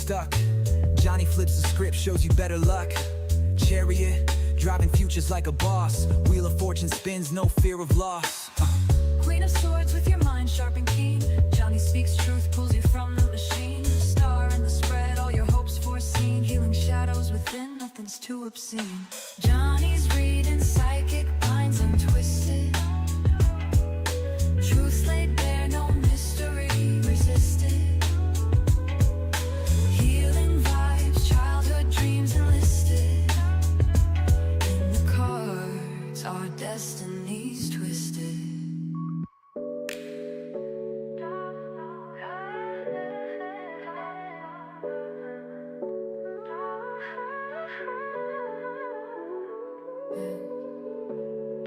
stuck. Johnny flips the script, shows you better luck. Chariot, driving futures like a boss. Wheel of fortune spins, no fear of loss. Queen of swords with your mind sharp and keen. Johnny speaks truth, pulls you from the machine. Star in the spread, all your hopes foreseen. Healing shadows within, nothing's too obscene. Johnny's reading psychic minds untwisted. Truth laid bare, no mystery resisted. Healing vibes, childhood dreams enlisted. In the cards, our destinies twisted.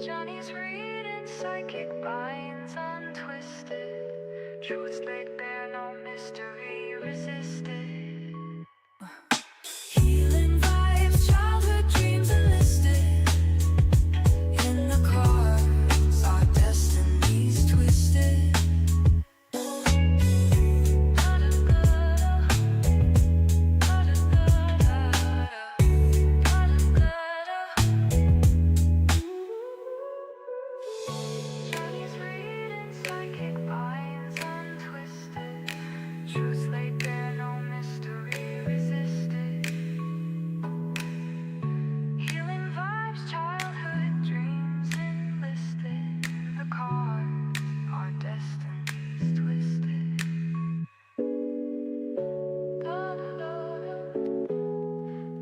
Johnny's reading psychic minds untwisted. Truths laid bare, no mystery resisted. Healing vibes, childhood dreams enlisted. In the cards, our destinies twisted. Johnny's reading psychic minds untwisted. Truths laid bare, no mystery resisted. Healing vibes, childhood dreams enlisted. The cards, our destinies twisted. Da da da da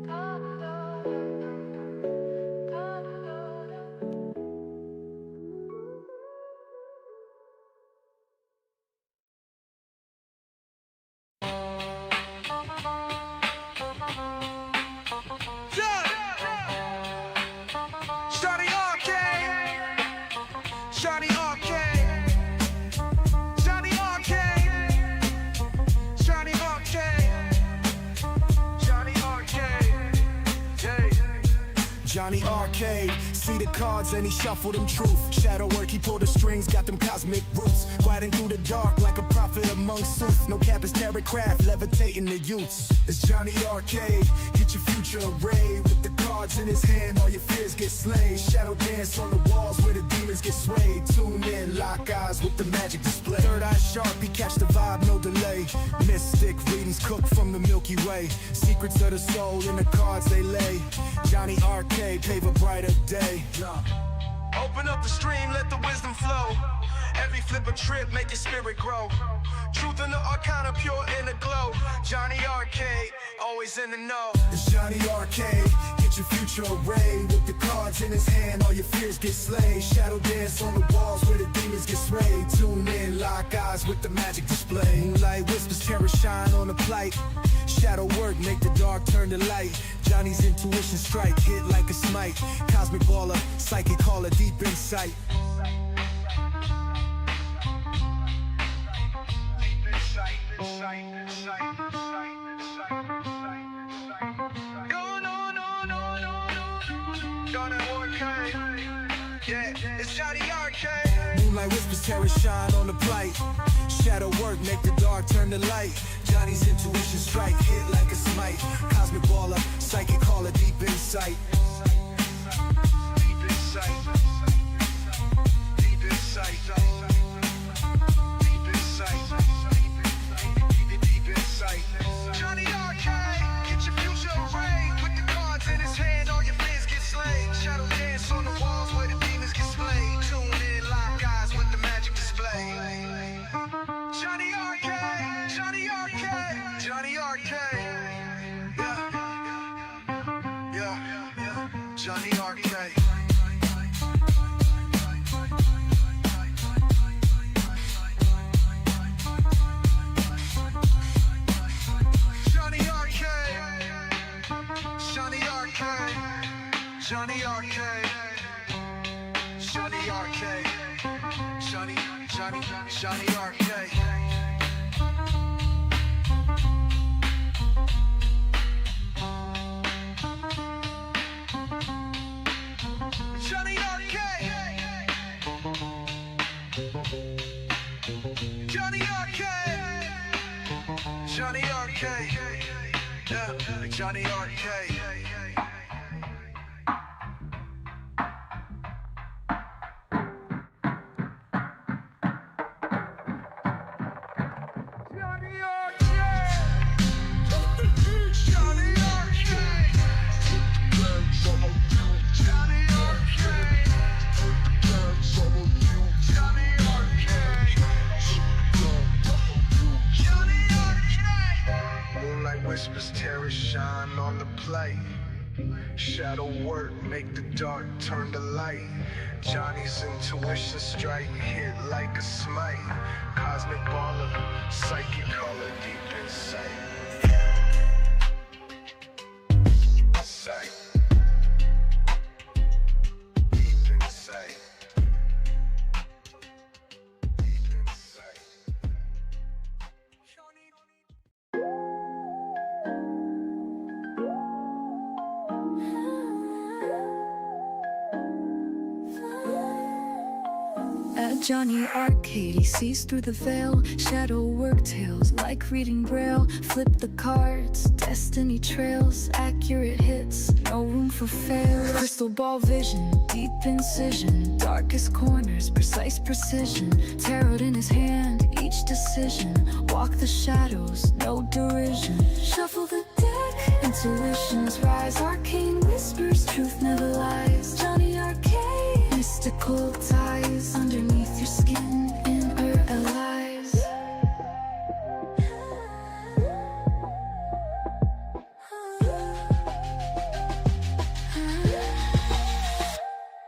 da da da da. Jonny Arkade, Jonny Arkade, Jonny Arkade, Jonny Arkade, Jonny Arkade, Jonny Arkade, see the cards and he shuffled them truth. Shadow work, he pulled the strings, got them cosmic roots. Gliding through the dark like a prophet among sooth. No cap is tarot craft, levitating the youths. It's Jonny Arkade, get your future arrayed. With the cards in his hand, all your fears get slayed. Shadow dance on the walls where the demons get swayed. Tune in, lock eyes with the magic display. Third eye sharp, he catch the vibe, no delay. Mystic readings cooked from the Milky Way. Secrets of the soul in the cards they lay. Jonny Arkade, pave a brighter day. Open up the stream, let the wisdom flow. Every flip a trip, make your spirit grow. Truth in the arcana, pure in the glow. Jonny Arkade, always in the know. It's Jonny Arkade, get your future arrayed. With the cards in his hand, all your fears get slayed. Shadow dance on the walls where the demons get swayed. Tune in, lock eyes with the magic display. Moonlight whispers, terror shine on the plight. Shadow work, make the dark turn to light. Johnny's intuition strike, hit like a smite. Cosmic baller, psychic caller, deep insight. Yeah, it's Jonny Arkade. Moonlight whispers, terror shine on the plight. Shadow work, make the dark turn to light. Johnny's intuition strike, hit like a smite. Cosmic baller, psychic caller, deep insight. Deep insight. Deep insight. Deep insight. Deep insight. Jonny Arkade, get your future arrayed. With the cards in his hand, all your fears get slain. Shadow dance on the walls where the demons get slayed. Tune in, lock eyes with the magic display. Jonny Arkade, Jonny Arkade, Jonny Arkade. Yeah, Jonny Arkade. Jonny Arkade, Jonny Arkade, Jonny Arkade, Jonny Arkade, Jonny Arkade. Jonny Arkade, Jonny Arkade, Jonny Arkade. Jonny Arkade. Whispers, terror shine on the plate. Shadow work, make the dark turn to light. Johnny's intuition strike, hit like a smite. Cosmic baller, psychic color deep inside. Sight. Deep inside. Deep inside. At Jonny Arkade, he sees through the veil. Shadow work tales like reading braille. Flip the cards, destiny trails. Accurate hits, no room for fail. Crystal ball vision, deep incision. Darkest corners, precise precision. Tarot in his hand, each decision. Walk the shadows, no derision. Shuffle the deck, intuitions rise. Arcane whispers, truth never lies. Jonny Arkade, mystical ties. Underneath your skin, inner allies.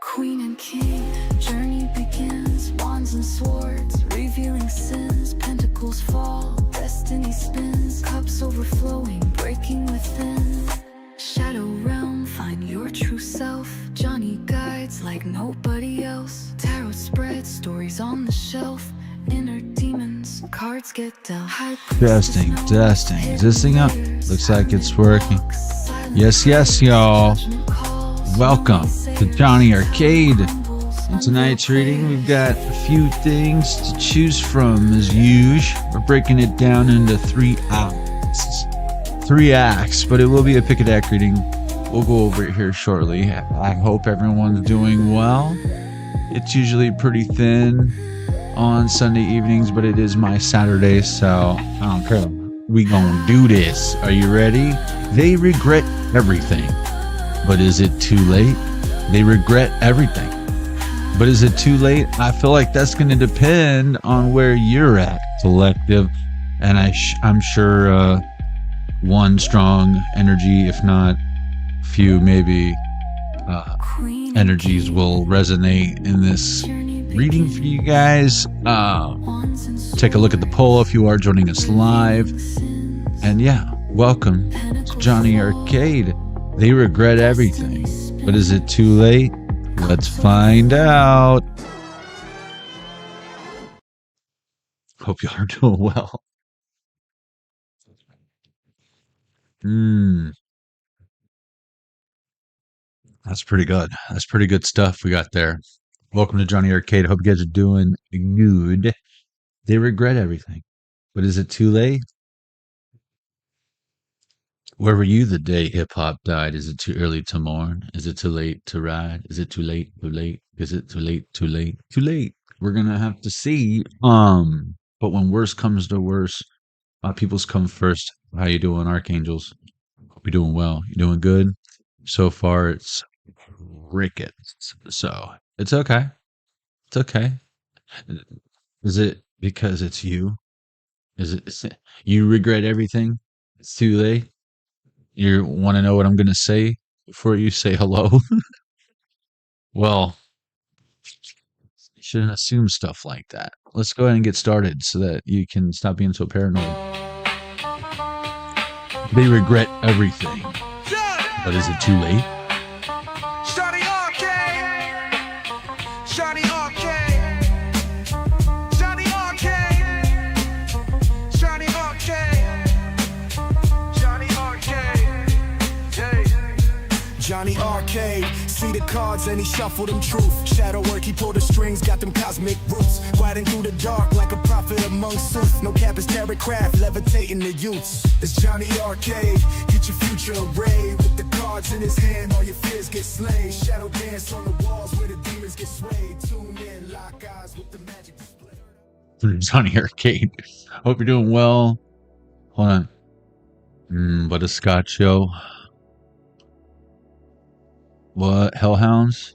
Queen and king, journey begins. Wands and swords, revealing sins. Pentacles fall, destiny spins. Cups overflowing, breaking within. Shadow realm, find your true self. Jonny guides like nobody else. Tarot spreads, stories on the shelf. Inner demons, cards get dealt. Testing. Is this thing up? Looks like it's working. Yes, y'all. Welcome to Jonny Arkade. In tonight's reading, we've got a few things to choose from as usual. We're breaking it down into 3 acts. 3 acts, but it will be a pick a deck reading. We'll go over it here shortly. I hope everyone's doing well. It's usually pretty thin on Sunday evenings, but it is my Saturday, so I don't care. We gonna do this. Are you ready? They regret everything, but is it too late? They regret everything, but is it too late? I feel like that's going to depend on where you're at, collective, and I'm sure one strong energy, if not few, maybe energies will resonate in this reading for you guys. Take a look at the poll if you are joining us live. And yeah, welcome to Jonny Arkade. They regret everything, but is it too late? Let's find out. Hope you are doing well. That's pretty good. That's pretty good stuff we got there. Welcome to Jonny Arkade. Hope you guys are doing good. They regret everything, but is it too late? Where were you the day hip-hop died? Is it too early to mourn? Is it too late to ride? Is it too late? Too late? Is it too late? Too late? Too late? We're gonna have to see. But when worse comes to worse, people's come first. How you doing, Archangels? Hope you're doing well. You doing good? So far, it's crickets. So it's okay. It's okay. Is it because it's you? Is it you regret everything? It's too late. You want to know what I'm going to say before you say hello? Well, you shouldn't assume stuff like that. Let's go ahead and get started so that you can stop being so paranoid. They regret everything. But is it too late? Jonny Arkade. Jonny Arkade. Jonny Arkade. Jonny Arkade. Jonny Arkade. Jonny Arkade, see the cards and he shuffled them truth. Shadow work, he pulled the strings, got them cosmic roots. Riding through the dark like a prophet among suits. No cap is tarot craft, levitating the youths. It's Jonny Arkade, get your future arrayed. With the cards in his hand, all your fears get slain. Shadow dance on the walls where the demons get swayed. Tune in, lock eyes with the magic display. Jonny Arkade. Hope you're doing well. Hold on. What a Scott show. What? Hellhounds?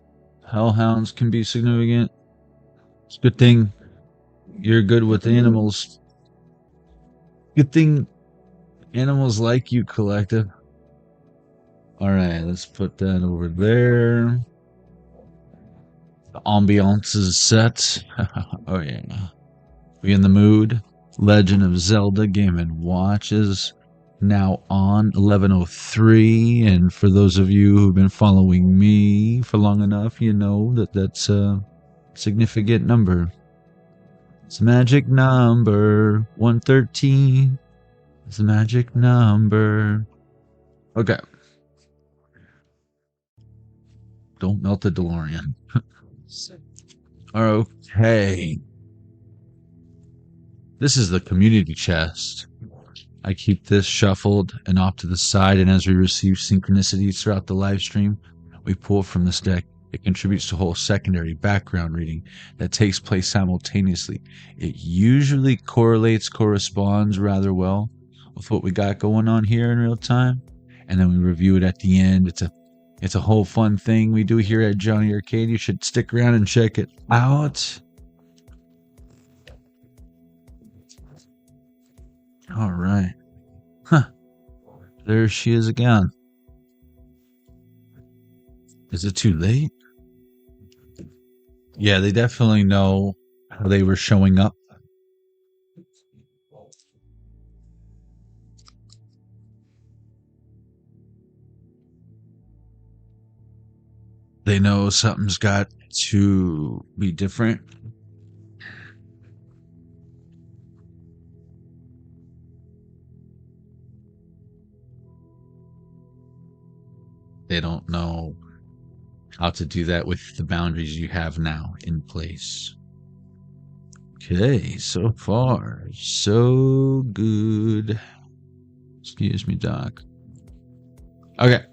Hellhounds can be significant. It's a good thing you're good with animals. Good thing animals like you, collective. Alright, let's put that over there. The ambiance is set. Oh yeah. We in the mood. Legend of Zelda Game & Watch is now on 11:03, and for those of you who've been following me for long enough, you know that that's a significant number. It's a magic number. 113. It's a magic number. Okay. Don't melt the DeLorean. Okay. This is the community chest. I keep this shuffled and off to the side, and as we receive synchronicities throughout the live stream, we pull from this deck. It contributes to a whole secondary background reading that takes place simultaneously. It usually corresponds rather well with what we got going on here in real time, and then we review it at the end. It's a whole fun thing we do here at Jonny Arkade. You should stick around and check it out. All right. Huh. There she is again. Is it too late? Yeah, they definitely know how they were showing up. They know something's got to be different. They don't know how to do that with the boundaries you have now in place. Okay, so far, so good. Excuse me, Doc. Okay.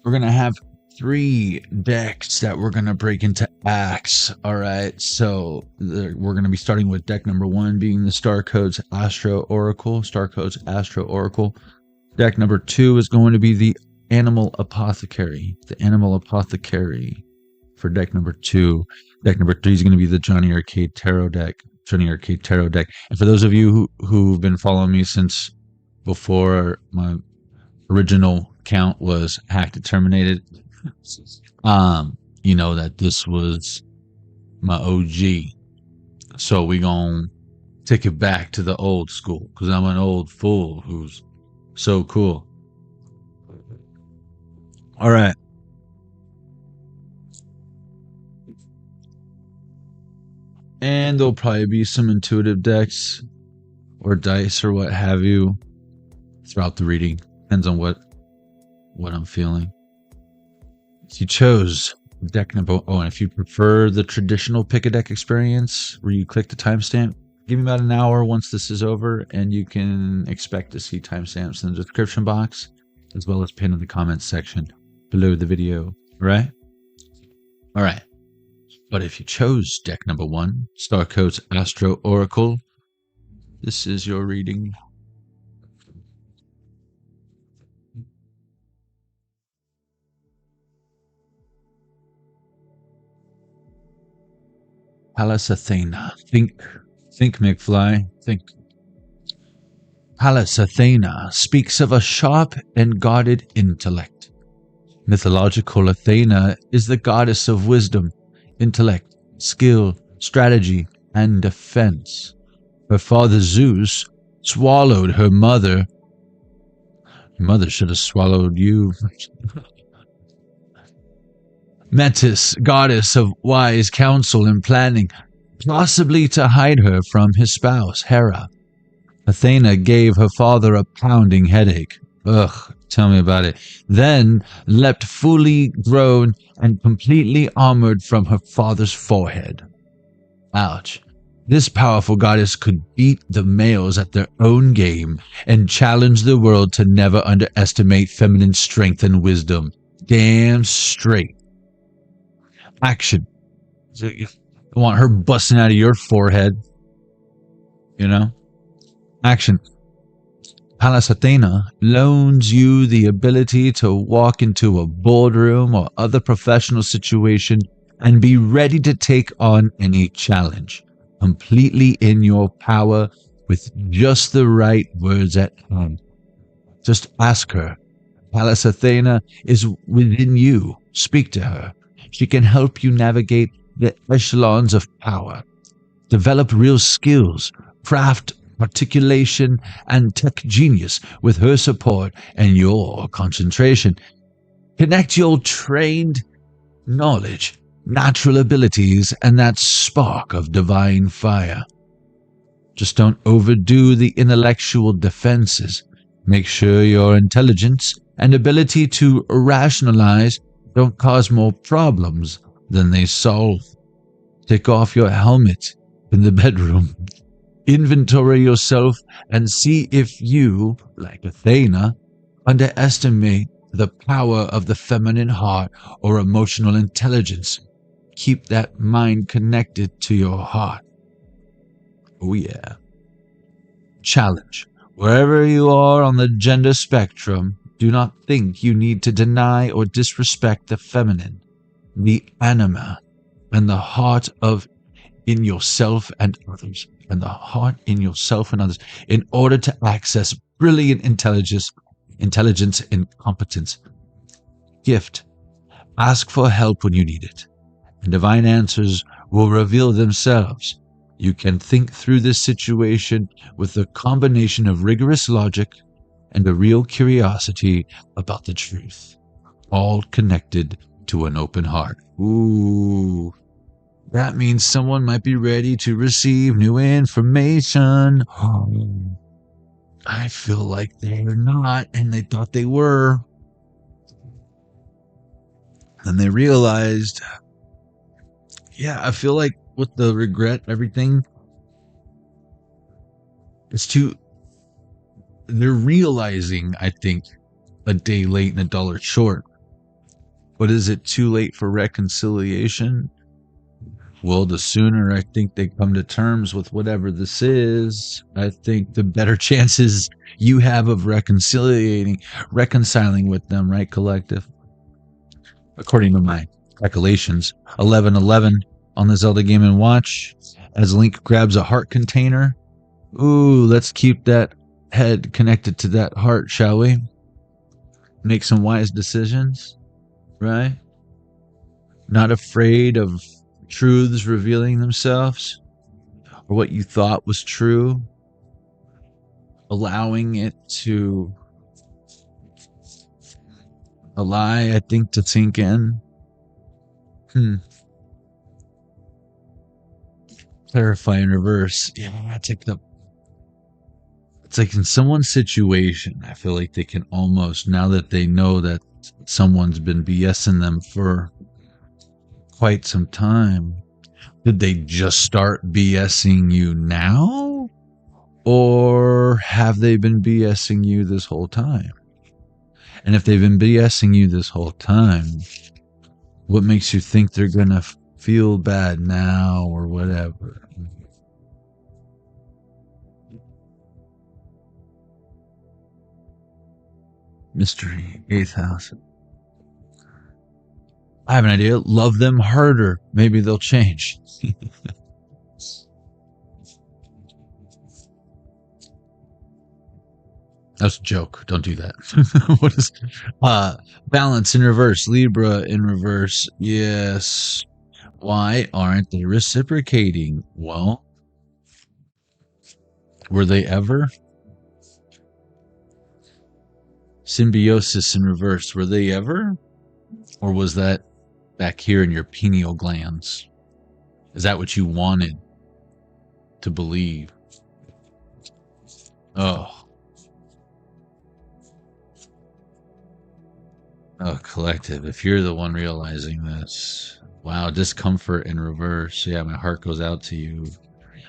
We're going to have 3 decks that we're going to break into acts. All right, so we're going to be starting with deck number 1 being the STARCODES ASTRO Oracle. STARCODES ASTRO Oracle. Deck number 2 is going to be the Animal Apothecary. The Animal Apothecary for deck number 2. Deck number 3 is going to be the Jonny Arkade Tarot deck. Jonny Arkade Tarot deck. And for those of you who've been following me since before my original count was hacked and terminated, you know that this was my OG. So we gonna take it back to the old school, because I'm an old fool who's so cool. All right. And there'll probably be some intuitive decks or dice or what have you throughout the reading. Depends on what I'm feeling. If you chose deck number... Oh, and if you prefer the traditional pick a deck experience where you click the timestamp, give me about an hour once this is over, and you can expect to see timestamps in the description box, as well as pinned in the comments section below the video. Right? All right. But if you chose deck number 1, STARCODES ASTRO Oracle, this is your reading. Pallas Athena. Think, McFly. Think. Pallas Athena speaks of a sharp and guarded intellect. Mythological Athena is the goddess of wisdom, intellect, skill, strategy, and defense. Her father Zeus swallowed her mother. Your mother should have swallowed you. Metis, goddess of wise counsel and planning, possibly to hide her from his spouse, Hera. Athena gave her father a pounding headache. Ugh, Tell me about it. Then leapt fully grown and completely armored from her father's forehead. Ouch. This powerful goddess could beat the males at their own game and challenge the world to never underestimate feminine strength and wisdom. Damn straight. Action. So you want her busting out of your forehead. You know? Action. Pallas Athena loans you the ability to walk into a boardroom or other professional situation and be ready to take on any challenge, completely in your power with just the right words at hand. Just ask her. Pallas Athena is within you. Speak to her. She can help you navigate the echelons of power, develop real skills, craft articulation, and tech genius with her support and your concentration. Connect your trained knowledge, natural abilities, and that spark of divine fire. Just don't overdo the intellectual defenses. Make sure your intelligence and ability to rationalize don't cause more problems than they solve. Take off your helmet in the bedroom. Inventory yourself and see if you, like Athena, underestimate the power of the feminine heart or emotional intelligence. Keep that mind connected to your heart. Oh yeah. Challenge. Wherever you are on the gender spectrum, do not think you need to deny or disrespect the feminine, the anima, and the heart in yourself and others. In order to access brilliant intelligence and competence. Gift. Ask for help when you need it, and divine answers will reveal themselves. You can think through this situation with a combination of rigorous logic and a real curiosity about the truth, all connected to an open heart. Ooh. That means someone might be ready to receive new information. I feel like they're not, and they thought they were. And they realized, yeah, I feel like with the regret, everything, they're realizing, I think, a day late and a dollar short. But is it too late for reconciliation? Well, the sooner I think they come to terms with whatever this is, I think the better chances you have of reconciling with them, right, collective? According to my calculations, 11:11 on the Zelda Game & Watch, as Link grabs a heart container. Ooh, let's keep that head connected to that heart, shall we? Make some wise decisions, right? Not afraid of truths revealing themselves, or what you thought was true, allowing it to a lie, I think, to sink in. Clarify in reverse. Yeah, it's like in someone's situation, I feel like they can almost, now that they know that someone's been BSing them for quite some time, did they just start BSing you now? Or have they been BSing you this whole time? And if they've been BSing you this whole time, what makes you think they're gonna feel bad now or whatever? Mystery, 8th house. I have an idea. Love them harder. Maybe they'll change. That's a joke. Don't do that. What is balance in reverse? Libra in reverse. Yes. Why aren't they reciprocating? Well, were they ever? Symbiosis in reverse. Were they ever? Or was that back here in your pineal glands? Is that what you wanted to believe? Oh. Oh, collective. If you're the one realizing this, wow, discomfort in reverse. Yeah, my heart goes out to you.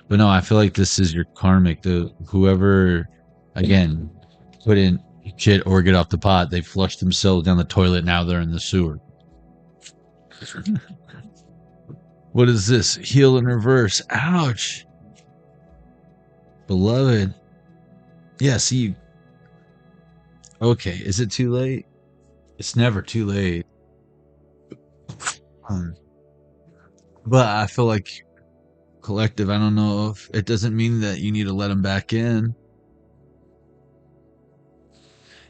But no, I feel like this is your karmic. Whoever, again, put in shit or get off the pot, they flushed themselves down the toilet. Now they're in the sewer. What is this? Heal in reverse. Ouch. Beloved. Yeah, see. Okay, is it too late? It's never too late. But I feel like collective, I don't know if it doesn't mean that you need to let them back in.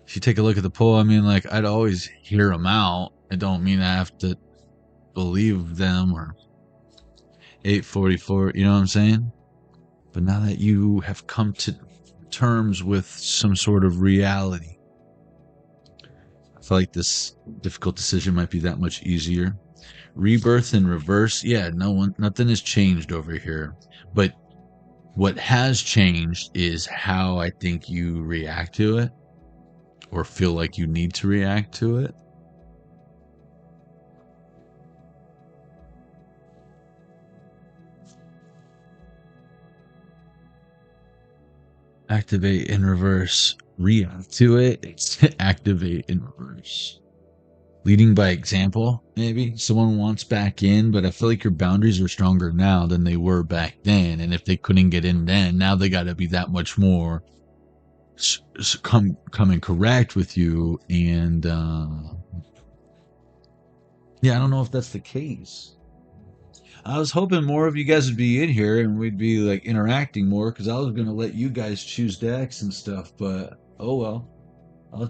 If you take a look at the poll, I mean, like, I'd always hear them out. It don't mean I have to believe them or 844, you know what I'm saying? But now that you have come to terms with some sort of reality, I feel like this difficult decision might be that much easier. Rebirth in reverse, yeah, nothing has changed over here. But what has changed is how I think you react to it, or feel like you need to react to it. Activate in reverse. React to it. It's activate in reverse. Leading by example, maybe. Someone wants back in, but I feel like your boundaries are stronger now than they were back then. And if they couldn't get in then, now they got to be that much more come and correct with you. And yeah, I don't know if that's the case. I was hoping more of you guys would be in here and we'd be like interacting more, because I was going to let you guys choose decks and stuff, but oh well. I'll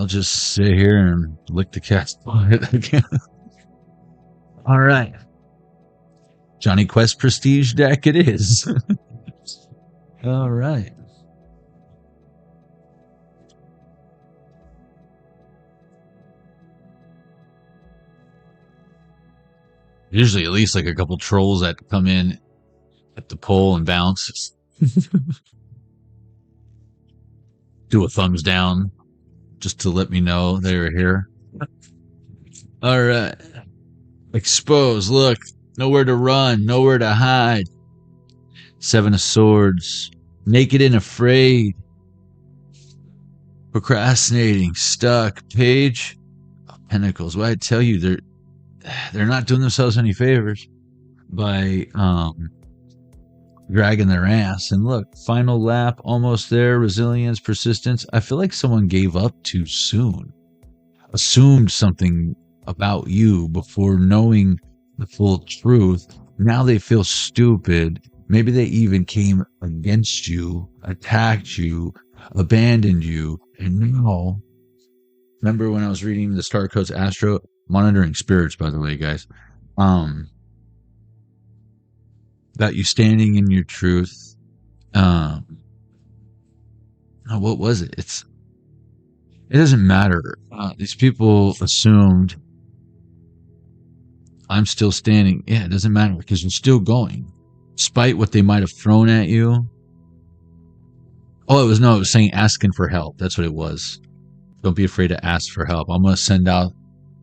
just sit here and lick the cat's butt again. All right. Jonny Quest Prestige deck it is. All right. Usually at least like a couple trolls that come in at the poll and bounce. Do a thumbs down just to let me know they were here. All right. Expose. Look. Nowhere to run. Nowhere to hide. 7 of Swords. Naked and afraid. Procrastinating. Stuck. Page of Pentacles. What I tell you, they're not doing themselves any favors by dragging their ass. And look, final lap, almost there. Resilience, persistence. I feel like someone gave up too soon, assumed something about you before knowing the full truth. Now they feel stupid. Maybe they even came against you, attacked you, abandoned you. And now, remember when I was reading the STARCODES ASTRO, monitoring spirits, by the way, guys, that you standing in your truth. What was it? It doesn't matter. These people assumed I'm still standing. Yeah, it doesn't matter because you're still going, despite what they might have thrown at you. Oh, it was saying asking for help. That's what it was. Don't be afraid to ask for help. I'm going to send out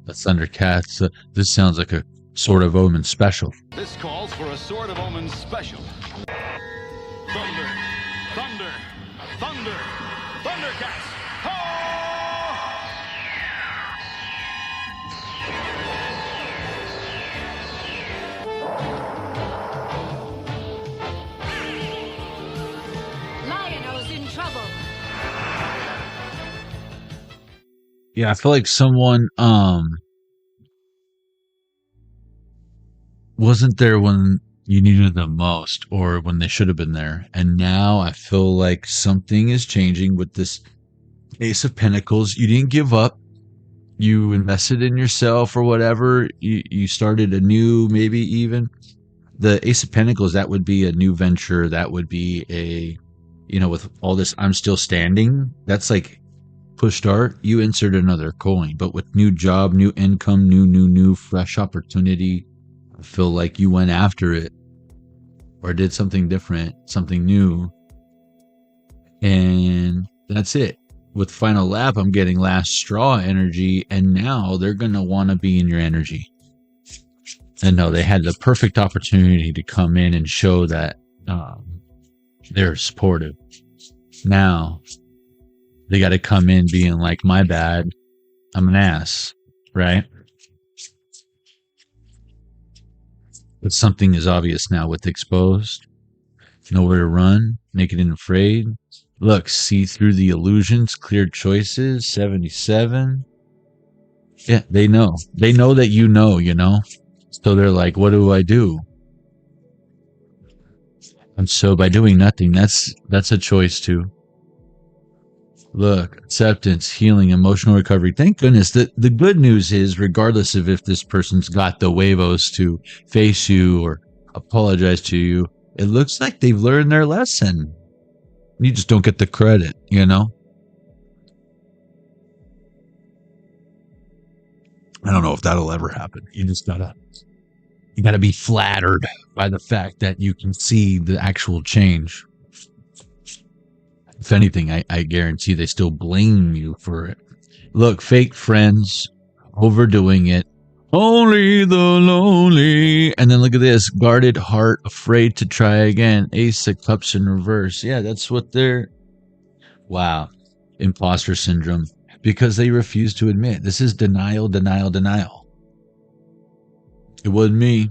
the Thundercats. This sounds like a Sword of Omen special. This calls for a Sword of Omen special. Thunder, thunder, thunder, Thundercats! Lion-O's in trouble. Yeah, I feel like someone wasn't there when you needed them most, or when they should have been there. And now I feel like something is changing with this Ace of Pentacles. You didn't give up. You invested in yourself or whatever. You started anew, maybe even. The Ace of Pentacles, that would be a new venture. That would be a, with all this I'm still standing, that's like push start. You insert another coin, but with new job, new income, new fresh opportunity. I feel like you went after it or did something different, something new. And that's it. with Final Lap, I'm getting Last Straw energy, and now they're going to want to be in your energy. And no, they had the perfect opportunity to come in and show that they're supportive. Now, they got to come in being like, my bad, I'm an ass, right? But something is obvious now with Exposed. Nowhere to run, naked and afraid. Look, see through the illusions, clear choices, 77. Yeah, they know. They know that you know, you know? So they're like, what do I do? And so by doing nothing, that's a choice too. Look, acceptance, healing, emotional recovery. Thank goodness. The good news is, regardless of if this person's got the huevos to face you or apologize to you, it looks like they've learned their lesson. You just don't get the credit, you know? I don't know if that'll ever happen. You gotta be flattered by the fact that you can see the actual change. If anything, I guarantee they still blame you for it. Look, fake friends, overdoing it. Only the lonely. And then look at this. Guarded heart, afraid to try again. Ace of Cups in reverse. Yeah, that's what they're... Wow. Imposter syndrome. Because they refuse to admit. This is denial, denial, denial. It wasn't me.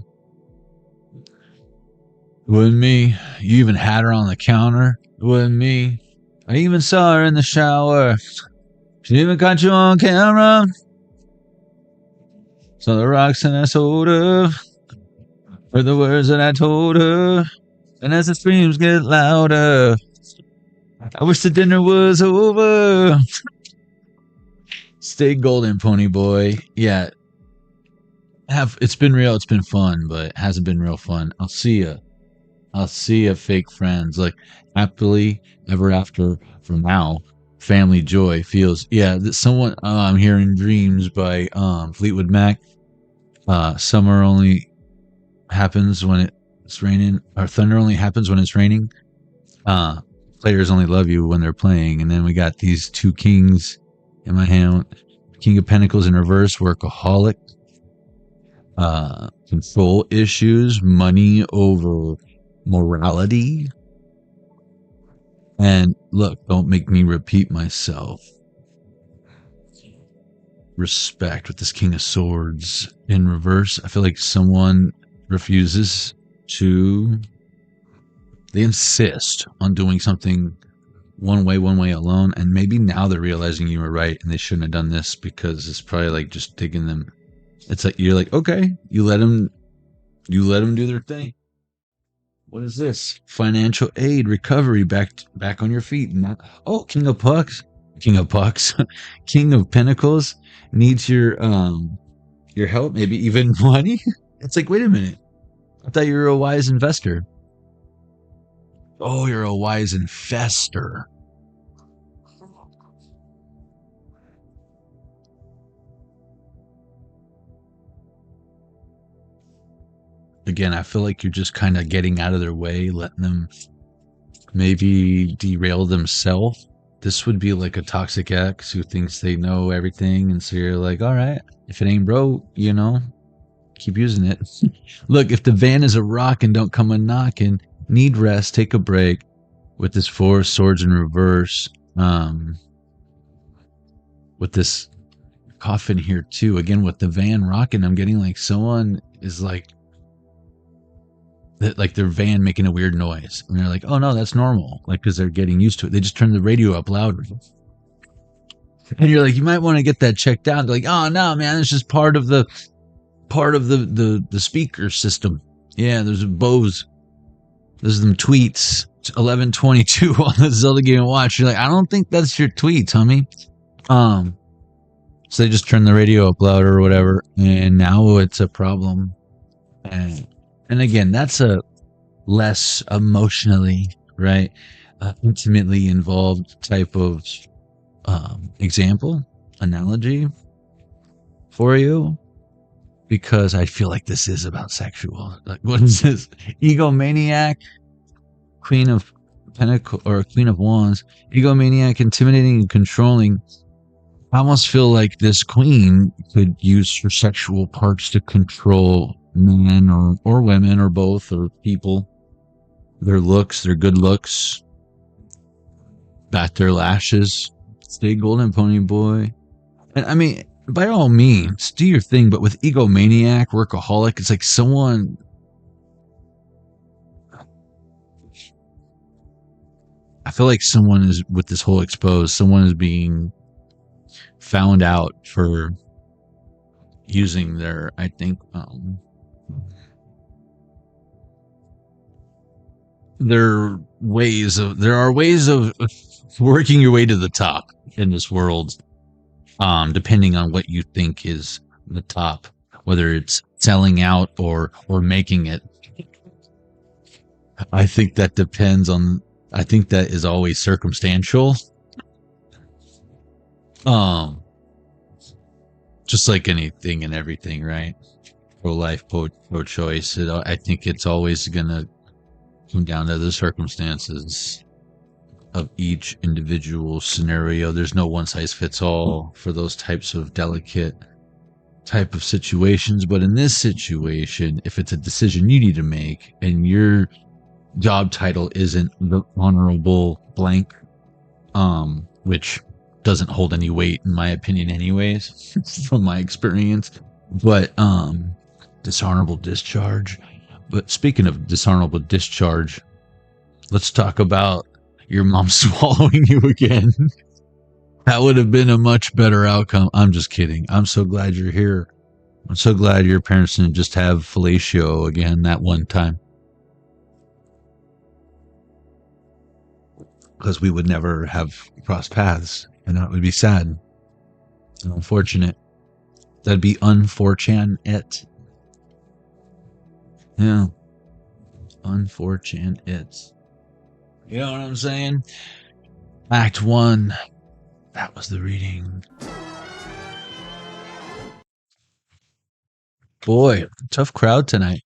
It wasn't me. You even had her on the counter. It wasn't me. I even saw her in the shower. She even caught you on camera. So the rocks that I sold her were the words that I told her. And as the screams get louder, I wish the dinner was over. Stay golden, pony boy. Yeah. It's been real, it's been fun, but it hasn't been real fun. I'll see ya, fake friends. Like, happily ever after from now. Family joy feels, yeah, someone, I'm hearing Dreams by Fleetwood Mac. Summer only happens when it's raining, or thunder only happens when it's raining. Players only love you when they're playing. And then we got these two kings in my hand. King of Pentacles in reverse, workaholic. Control issues, money over morality. And look, don't make me repeat myself. Respect with this King of Swords in reverse. I feel like someone refuses to... They insist on doing something one way alone, and maybe now they're realizing you were right and they shouldn't have done this, because it's probably like just taking them... It's like, you're like, okay, you let them do their thing. What is this? Financial aid, recovery, back on your feet. Oh, King of Pucks, King of Pentacles needs your help, maybe even money. It's like, wait a minute, I thought you were a wise investor. Oh, you're a wise infestor. Again, I feel like you're just kind of getting out of their way, letting them maybe derail themselves. This would be like a toxic ex who thinks they know everything, and so you're like, all right, if it ain't broke, you know, keep using it. Look, if the van is a rock and don't come a knocking, need rest, take a break. With this 4 swords in reverse, with this coffin here too, again with the van rocking, I'm getting like someone is like their van making a weird noise, and they're like, oh no, that's normal, like, because they're getting used to it. They just turn the radio up louder, and you're like, you might want to get that checked out. They're like, oh no, man, it's just part of the speaker system. Yeah, there's a Bose, there's them tweets. It's 11:22 on the Zelda Game & Watch. You're like, I don't think that's your tweets, homie. So they just turn the radio up louder or whatever, and now it's a problem. And again, that's a less emotionally, right, intimately involved type of analogy for you, because I feel like this is about sexual. Like, what is this? Egomaniac, Queen of Pentacle or Queen of Wands, egomaniac, intimidating and controlling. I almost feel like this queen could use her sexual parts to control men or women or both or people. Their looks, their good looks, bat their lashes, stay golden pony boy. And I mean, by all means, do your thing, but with egomaniac, workaholic, it's like someone... I feel like someone is, with this whole exposed, someone is being found out for using their, I think, there are ways of working your way to the top in this world, depending on what you think is the top, whether it's selling out or making it. I think that depends on, I think that is always circumstantial. Just like anything and everything, right? Pro-life, pro-choice. I think it's always gonna come down to the circumstances of each individual scenario. There's no one size fits all for those types of delicate type of situations. But in this situation, if it's a decision you need to make and your job title isn't the honorable blank, which doesn't hold any weight in my opinion anyways, from my experience, but dishonorable discharge. But speaking of dishonorable discharge, let's talk about your mom swallowing you again. That would have been a much better outcome. I'm just kidding. I'm so glad you're here. I'm so glad your parents didn't just have fellatio again that one time, because we would never have crossed paths, and that would be sad and unfortunate. That'd be unfortunate. Yeah. Unfortunate. You know what I'm saying? Act 1. That was the reading. Boy, tough crowd tonight.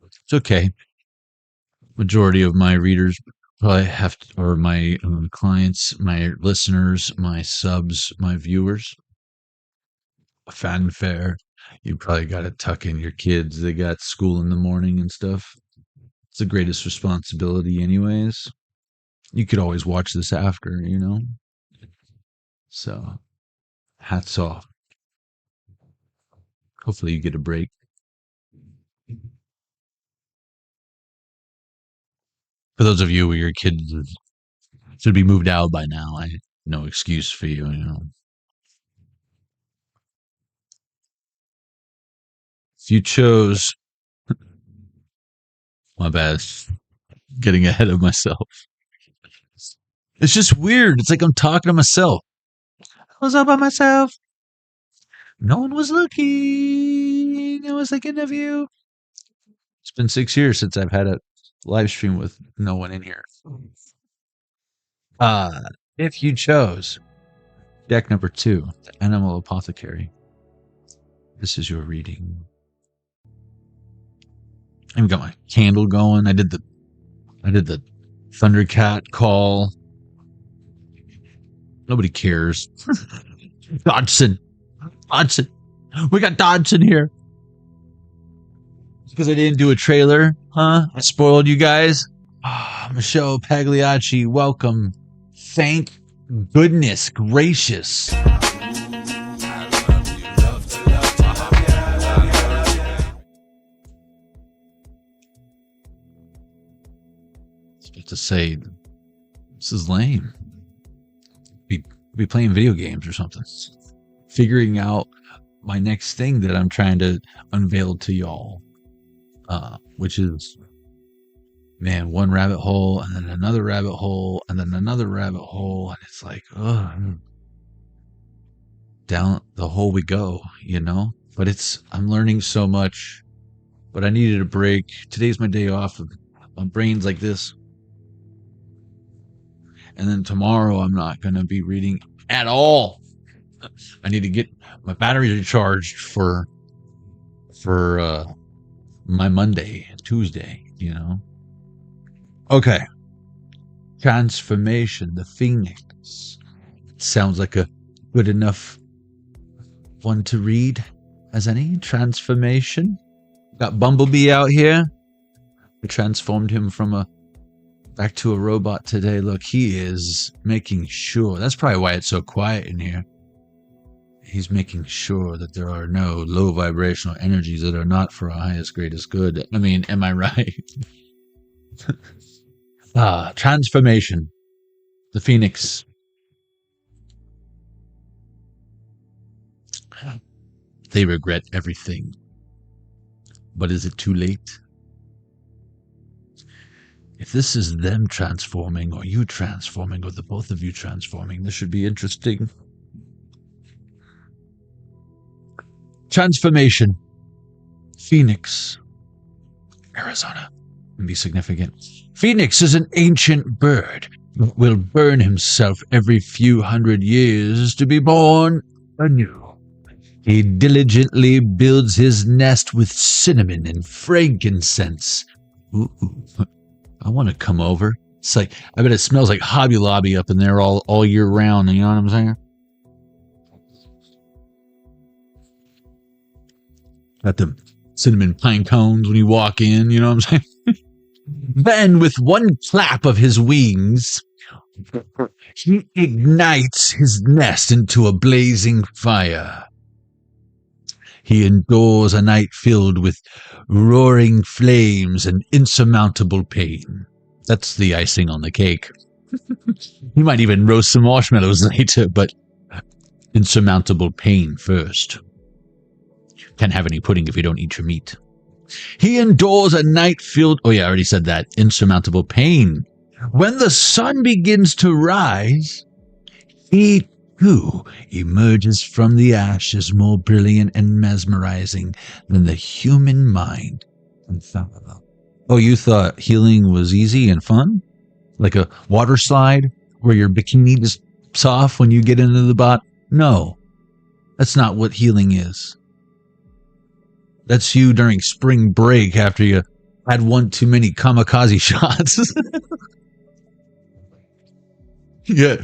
It's okay. Majority of my readers probably have to, or my clients, my listeners, my subs, my viewers, fanfare. You probably got to tuck in your kids. They got school in the morning and stuff. It's the greatest responsibility anyways. You could always watch this after, you know? So, hats off. Hopefully you get a break. For those of you where your kids should be moved out by now, no excuse for you, you know. If you chose, my bad, getting ahead of myself. It's just weird. It's like I'm talking to myself. I was all by myself. No one was looking. I was thinking of you. It's been 6 years since I've had a live stream with no one in here. If you chose deck number 2, the Animal Apothecary, this is your reading. I've got my candle going. I did the Thundercat call. Nobody cares. Dodson. We got Dodson here. Because I didn't do a trailer, huh? I spoiled you guys. Michelle Pagliacci, welcome. Thank goodness gracious. To say this is lame. Be playing video games or something, figuring out my next thing that I'm trying to unveil to y'all, which is, man, one rabbit hole and then another rabbit hole and then another rabbit hole, and it's like, down the hole we go, you know. But I'm learning so much, but I needed a break. Today's my day off. My brain's like this. And then tomorrow I'm not going to be reading at all. I need to get my battery recharged for my Monday, Tuesday, you know. Okay. Transformation, the Phoenix. Sounds like a good enough one to read as any. Transformation. Got Bumblebee out here. We transformed him from back to a robot today. Look, he is making sure. That's probably why it's so quiet in here. He's making sure that there are no low vibrational energies that are not for our highest, greatest good. I mean, am I right? Transformation. The Phoenix. They regret everything. But is it too late? If this is them transforming, or you transforming, or the both of you transforming, this should be interesting. Transformation. Phoenix. Arizona. Can be significant. Phoenix is an ancient bird that will burn himself every few hundred years to be born anew. He diligently builds his nest with cinnamon and frankincense. Ooh, I want to come over. It's like, I bet it smells like Hobby Lobby up in there all year round. You know what I'm saying? Got the cinnamon pine cones when you walk in. You know what I'm saying? Then, with one clap of his wings, he ignites his nest into a blazing fire. He endures a night filled with roaring flames and insurmountable pain. That's the icing on the cake. He might even roast some marshmallows later, but insurmountable pain first. Can't have any pudding if you don't eat your meat. He endures a night filled... Oh yeah, I already said that. Insurmountable pain. When the sun begins to rise, he too emerges from the ashes more brilliant and mesmerizing than the human mind can fathom. Oh, you thought healing was easy and fun? Like a water slide where your bikini just soft when you get into the bot? No, that's not what healing is. That's you during spring break after you had one too many kamikaze shots. Yeah,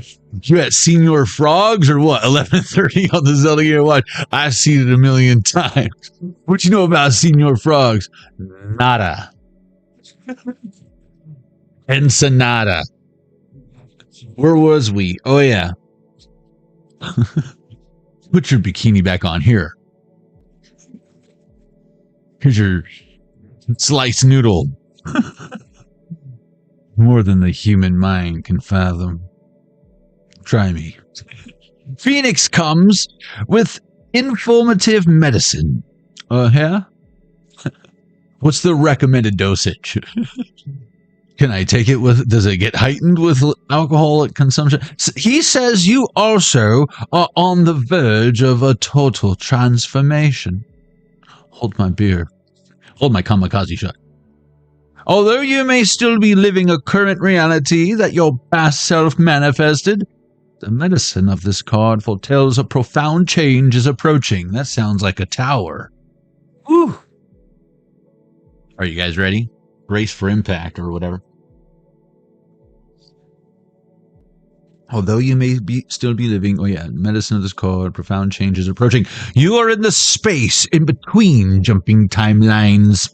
you at Senior Frogs or what? 11:30 on the Zelda Game Watch. I've seen it a million times. What you know about Senior Frogs? Nada. Ensenada. Where was we? Oh yeah. Put your bikini back on here. Here's your sliced noodle. More than the human mind can fathom. Try me. Phoenix comes with informative medicine. Yeah? What's the recommended dosage? Can I take it with... Does it get heightened with alcoholic consumption? He says you also are on the verge of a total transformation. Hold my beer. Hold my kamikaze shot. Although you may still be living a current reality that your past self manifested, the medicine of this card foretells a profound change is approaching. That sounds like a tower. Whew. Are you guys ready? Brace for impact or whatever. Although you may still be living... Oh yeah, medicine of this card, profound change is approaching. You are in the space in between jumping timelines.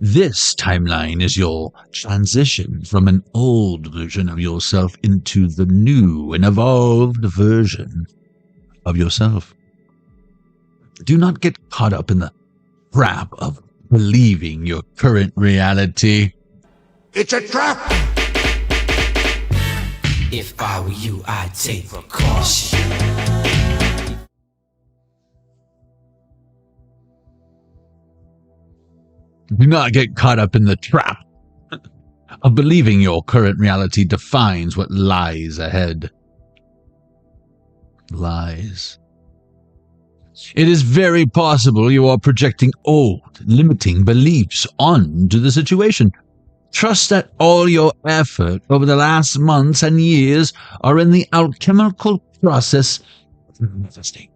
This timeline is your transition from an old version of yourself into the new and evolved version of yourself. Do not get caught up in the trap of believing your current reality. It's a trap! If I were you, I'd take precaution. Do not get caught up in the trap of believing your current reality defines what lies ahead. Lies. It is very possible you are projecting old, limiting beliefs onto the situation. Trust that all your effort over the last months and years are in the alchemical process of manifesting.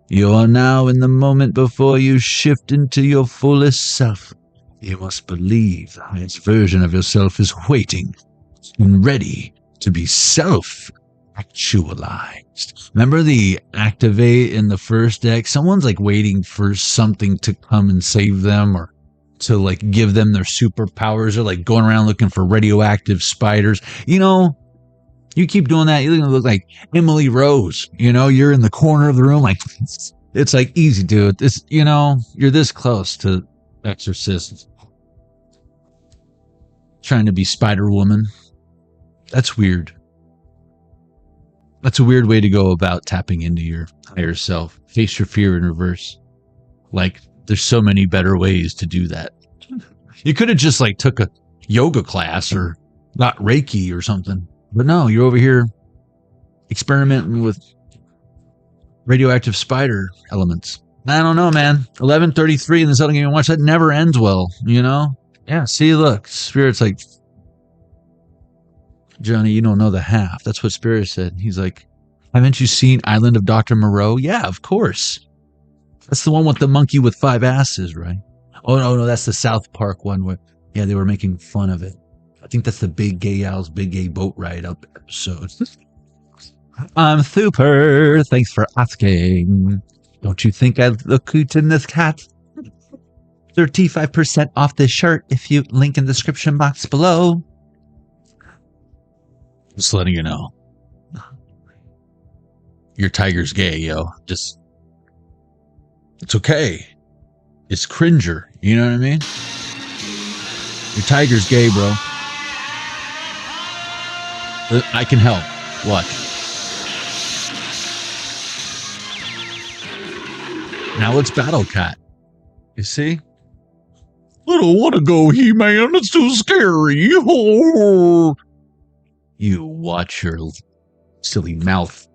You are now in the moment before you shift into your fullest self. You must believe the highest version of yourself is waiting and ready to be self-actualized. Remember the activate in the first deck? Someone's like waiting for something to come and save them or to like give them their superpowers. They're like going around looking for radioactive spiders. You know, you keep doing that, you're going to look like Emily Rose. You know, you're in the corner of the room like, it's like easy, dude. This, you know, you're this close to Exorcist. Trying to be Spider-Woman. That's weird. That's a weird way to go about tapping into your higher self. Face your fear in reverse. Like, there's so many better ways to do that. You could have just like took a yoga class or got Reiki or something. But no, you're over here experimenting with radioactive spider elements. I don't know, man. 11:33 in the Southern Game Watch. That never ends well, you know? Yeah, see, look. Spirit's like, Johnny, you don't know the half. That's what Spirit said. He's like, haven't you seen Island of Dr. Moreau? Yeah, of course. That's the one with the monkey with 5 asses, right? Oh, no, that's the South Park one where, yeah, they were making fun of it. I think that's the Big Gay Al's Big Gay Boat Ride up episode. I'm super. Thanks for asking. Don't you think I look cute in this cat? 35% off this shirt if you link in the description box below. Just letting you know. Your tiger's gay, yo. Just, it's okay. It's cringer. You know what I mean? Your tiger's gay, bro. I can help. What? Now it's Battle Cat. You see? I don't want to go, He-Man. It's too scary. Oh. You watch your silly mouth.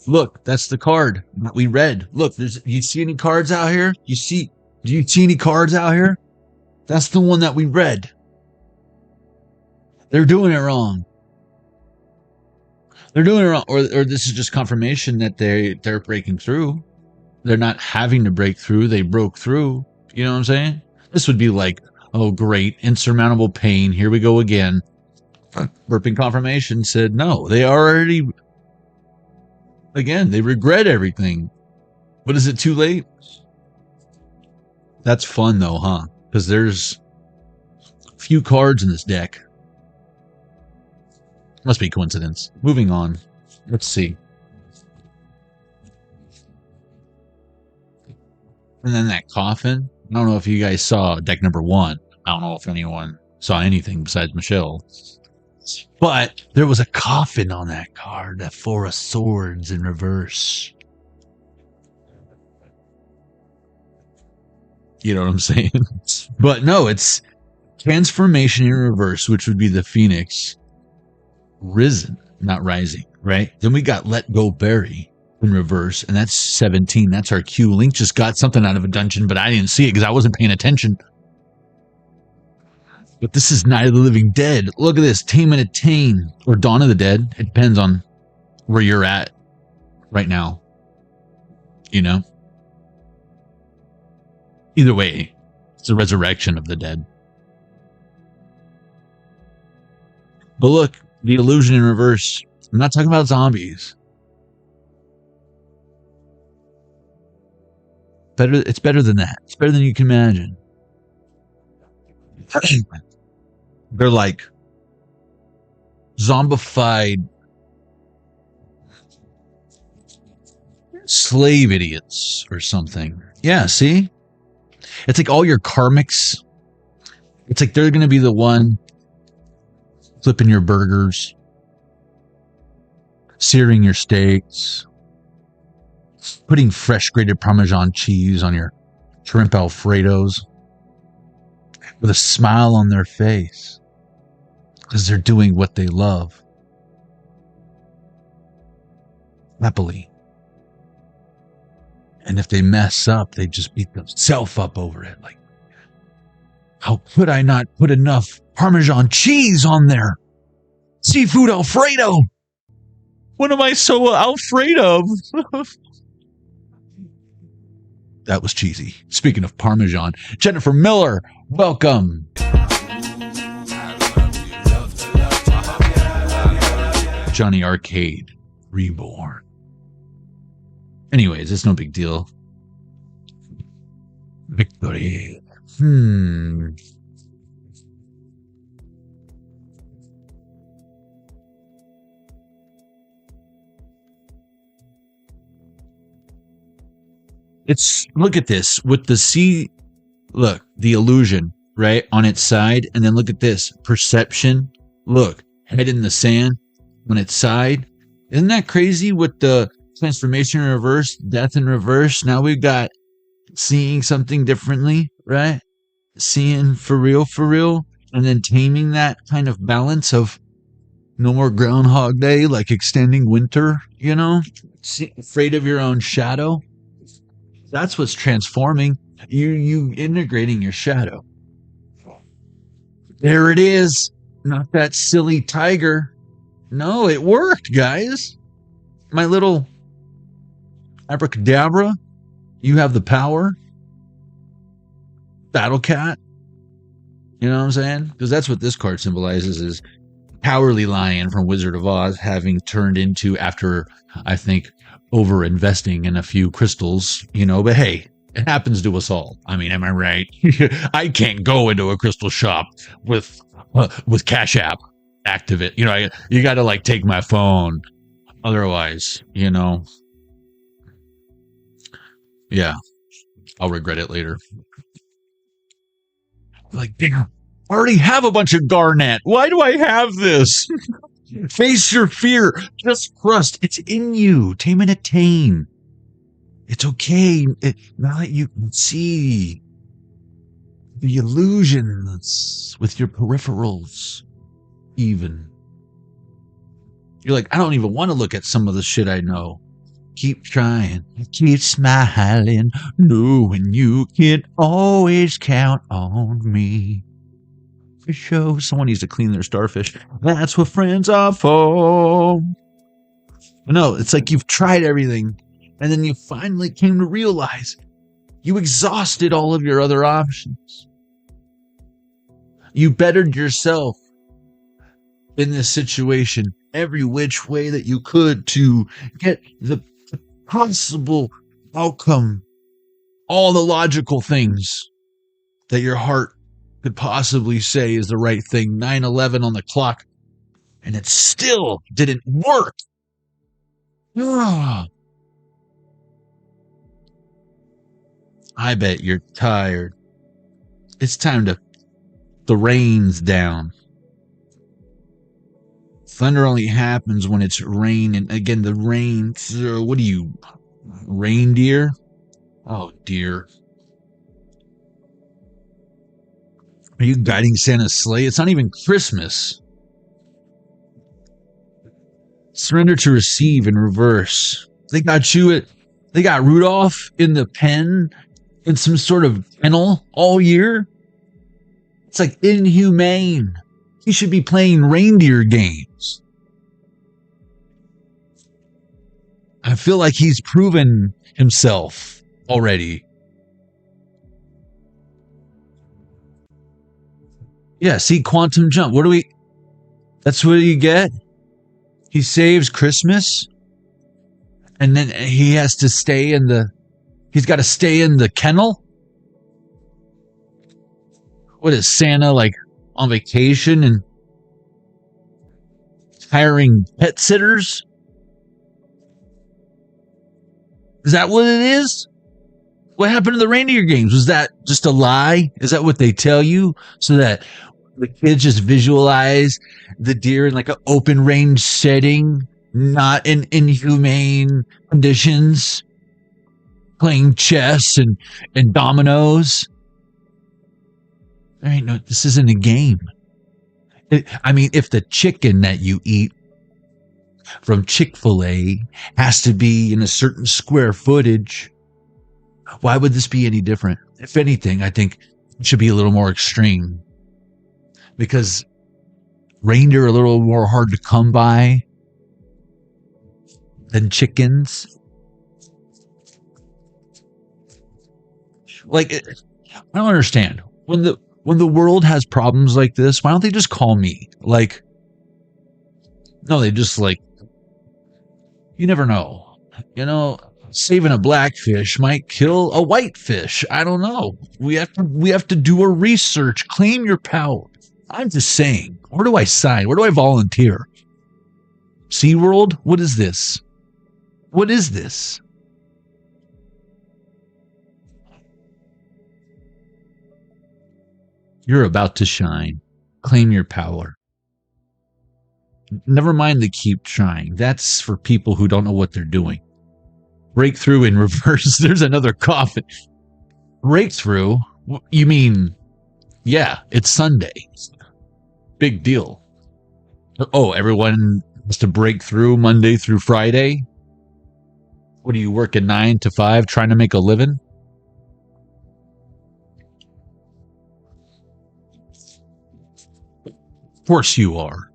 Look, that's the card that we read. Look, you see any cards out here? Do you see any cards out here? That's the one that we read. They're doing it wrong. They're doing it wrong. Or this is just confirmation that they're breaking through. They're not having to break through. They broke through. You know what I'm saying? This would be like, oh, great, insurmountable pain. Here we go again. Burping confirmation said, no, they already, again, they regret everything. But is it too late? That's fun, though, huh? Because there's a few cards in this deck. Must be coincidence. Moving on. Let's see. And then that coffin. I don't know if you guys saw deck number 1. I don't know if anyone saw anything besides Michelle. But there was a coffin on that card. That 4 of Swords in reverse. You know what I'm saying? But no, it's transformation in reverse, which would be the Phoenix. Risen, not rising, right? Then we got Let Go Berry in reverse, and that's 17. That's our cue. Link just got something out of a dungeon, but I didn't see it because I wasn't paying attention. But this is Night of the Living Dead. Look at this. Tame and Attain, or Dawn of the Dead. It depends on where you're at right now. You know? Either way, it's a resurrection of the dead. But look, the illusion in reverse. I'm not talking about zombies. It's better than that. It's better than you can imagine. They're like zombified slave idiots or something. Yeah, see? It's like all your karmics. It's like they're going to be the one flipping your burgers, searing your steaks, putting fresh grated Parmesan cheese on your shrimp Alfredos with a smile on their face because they're doing what they love. Happily. And if they mess up, they just beat themselves up over it. Like, how could I not put enough Parmesan cheese on there? Seafood Alfredo! What am I so afraid of? that was cheesy. Speaking of Parmesan, Jennifer Miller, welcome. Jonny Arkade, Reborn. Anyways, it's no big deal. Victory. It's, look at this with the C, look, the illusion, right, on its side. And then look at this, perception. Look, head in the sand on its side. Isn't that crazy with the transformation in reverse, death in reverse? Now we've got seeing something differently, right? Seeing for real, and then taming that kind of balance of no more Groundhog Day, like extending winter, you know? Afraid of your own shadow. That's what's transforming. You integrating your shadow. There it is. Not that silly tiger. No, it worked, guys. My little abracadabra. You have the power. Battle cat. You know what I'm saying? Because that's what this card symbolizes, is Cowardly Lion from Wizard of Oz having turned into, after, I think, over investing in a few crystals, you know, but hey, it happens to us all. I mean, am I right? I can't go into a crystal shop with Cash App activate. You know, you got to like take my phone. Otherwise, you know, yeah, I'll regret it later. Like, damn, I already have a bunch of garnet. Why do I have this? Face your fear. Just trust. It's in you. Tame and attain. It's okay. Now that you can see the illusions with your peripherals, even. You're like, I don't even want to look at some of the shit I know. Keep trying. Keep smiling. Knowing you can always count on me. For sure. Someone needs to clean their starfish. That's what friends are for. No, it's like you've tried everything, and then you finally came to realize you exhausted all of your other options. You bettered yourself in this situation every which way that you could to get the possible outcome, all the logical things that your heart could possibly say is the right thing. 9/11 on the clock, and it still didn't work. I bet you're tired. It's time to the rain's down. Thunder only happens when it's rain, and again, the rain. What are you, reindeer? Oh dear. Are you guiding Santa's sleigh? It's not even Christmas. Surrender to receive in reverse. They got you they got Rudolph in the pen in some sort of kennel all year. It's like inhumane. He should be playing reindeer games. I feel like he's proven himself already. Yeah, see, quantum jump. That's what you get? He saves Christmas, and then he has to stay he's got to stay in the kennel? What is Santa, like, on vacation and hiring pet sitters? Is that what it is? What happened to the reindeer games? Was that just a lie? Is that what they tell you? So that the kids just visualize the deer in like an open range setting, not in inhumane conditions, playing chess and dominoes. There ain't no, this isn't a game. I mean, if the chicken that you eat from Chick-fil-A has to be in a certain square footage, why would this be any different? If anything, I think it should be a little more extreme. Because reindeer are a little more hard to come by than chickens. Like, I don't understand. When the world has problems like this, why don't they just call me? Like, no, they just like, you never know. You know, saving a blackfish might kill a whitefish. I don't know. We have to do a research. Claim your power. I'm just saying. Where do I sign? Where do I volunteer? SeaWorld? What is this? What is this? You're about to shine. Claim your power. Never mind the keep trying. That's for people who don't know what they're doing. Breakthrough in reverse. There's another coffin. Breakthrough? You mean, yeah, it's Sunday. Big deal. Oh, everyone has to break through Monday through Friday? What do you work at 9 to 5 trying to make a living? Of course you are.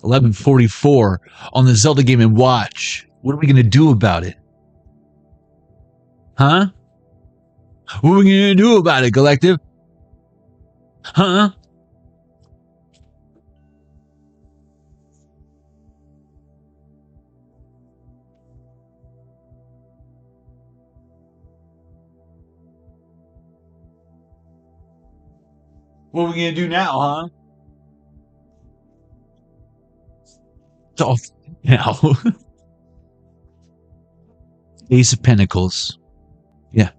$11:44 on the Zelda Game & Watch. What are we going to do about it? Huh? What are we going to do about it, Collective? Huh? What are we going to do now, huh? Oh, now. Ace of Pentacles. Yeah.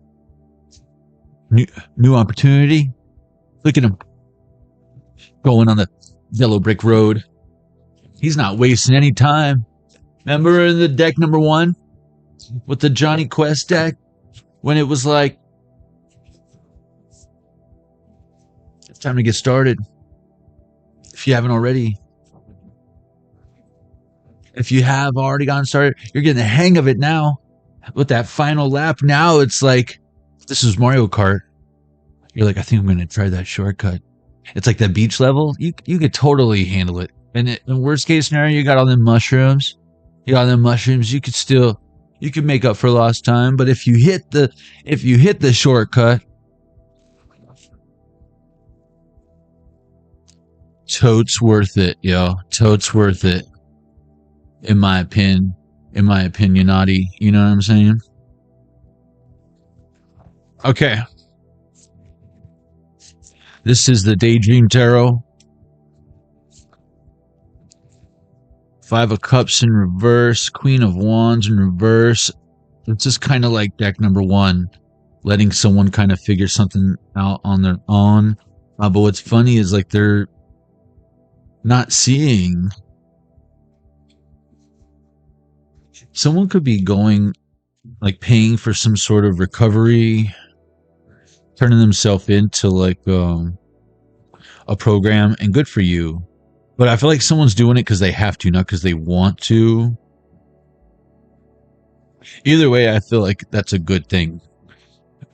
New opportunity. Look at him. Going on the yellow brick road. He's not wasting any time. Remember in the deck number 1? With the Jonny Quest deck? When it was like, it's time to get started. If you haven't already. If you have already gotten started, you're getting the hang of it now. With that final lap, now it's like, this is Mario Kart. You're like, I think I'm going to try that shortcut. It's like that beach level. You could totally handle it. And in worst case scenario, you got all them mushrooms. You could make up for lost time. But if you hit the shortcut, totes worth it, yo. Totes worth it. In my opinion, Naughty. You know what I'm saying? Okay. This is the Daydream Tarot. 5 of Cups in reverse. Queen of Wands in reverse. It's just kind of like deck number 1. Letting someone kind of figure something out on their own. But what's funny is like they're not seeing... Someone could be going, like paying for some sort of recovery, turning themselves into like a program, and good for you. But I feel like someone's doing it because they have to, not because they want to. Either way, I feel like that's a good thing.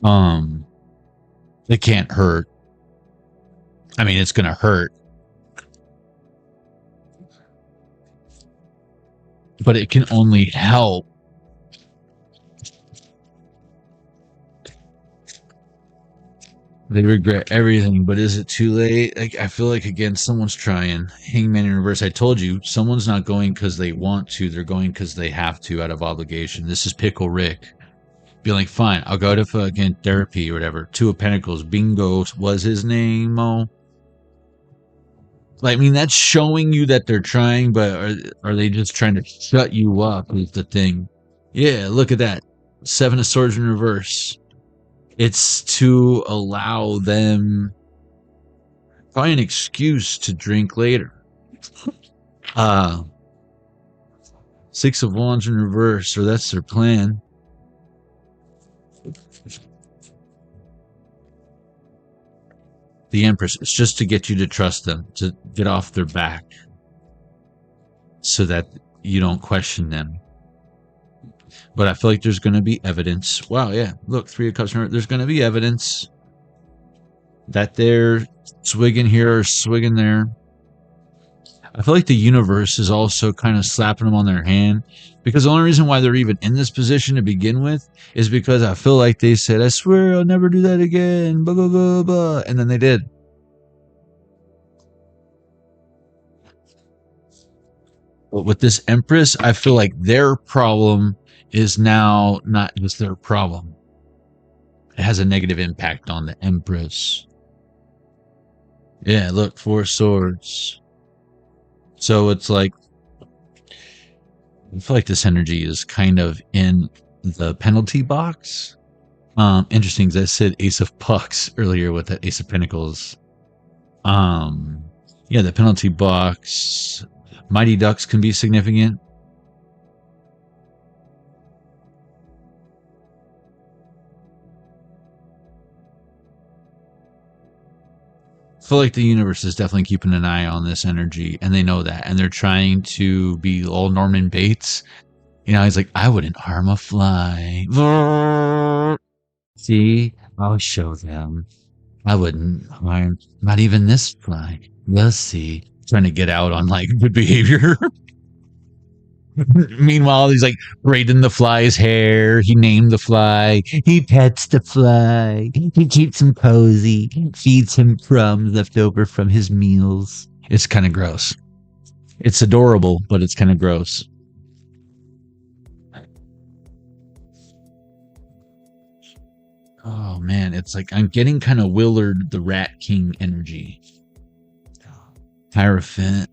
It can't hurt. I mean, it's gonna hurt. But it can only help. They regret everything, but is it too late? Like, I feel like, again, someone's trying. Hangman in reverse. I told you, someone's not going because they want to. They're going because they have to out of obligation. This is Pickle Rick. Be like, fine, I'll go to fucking therapy or whatever. 2 of Pentacles. Bingo was his name, Mo. Like, I mean, that's showing you that they're trying, but are they just trying to shut you up is the thing. Yeah, look at that. 7 of Swords in reverse. It's to allow them probably an excuse to drink later. 6 of Wands in reverse, or that's their plan. The Empress. It's just to get you to trust them, to get off their back, so that you don't question them. But I feel like there's going to be evidence. Wow, yeah. Look, 3 of Cups. There's going to be evidence that they're swigging here or swigging there. I feel like the universe is also kind of slapping them on their hand, because the only reason why they're even in this position to begin with is because I feel like they said, I swear I'll never do that again, blah, blah, blah, blah, and then they did. But with this Empress, I feel like their problem is now not just their problem. It has a negative impact on the Empress. Yeah, look, 4 swords. So it's like, I feel like this energy is kind of in the penalty box. Interesting, because I said Ace of Pucks earlier with that Ace of Pentacles. Yeah, the penalty box. Mighty Ducks can be significant. I feel like the universe is definitely keeping an eye on this energy, and they know that, and they're trying to be all Norman Bates. You know, he's like, I wouldn't harm a fly. See, I'll show them. I wouldn't harm not even this fly. We'll see. Trying to get out on like good behavior. Meanwhile, he's like braiding the fly's hair. He named the fly. He pets the fly. He keeps him cozy. Feeds him crumbs left over from his meals. It's kind of gross. It's adorable, but it's kind of gross. Oh man, it's like I'm getting kind of Willard the Rat King energy. Hierophant.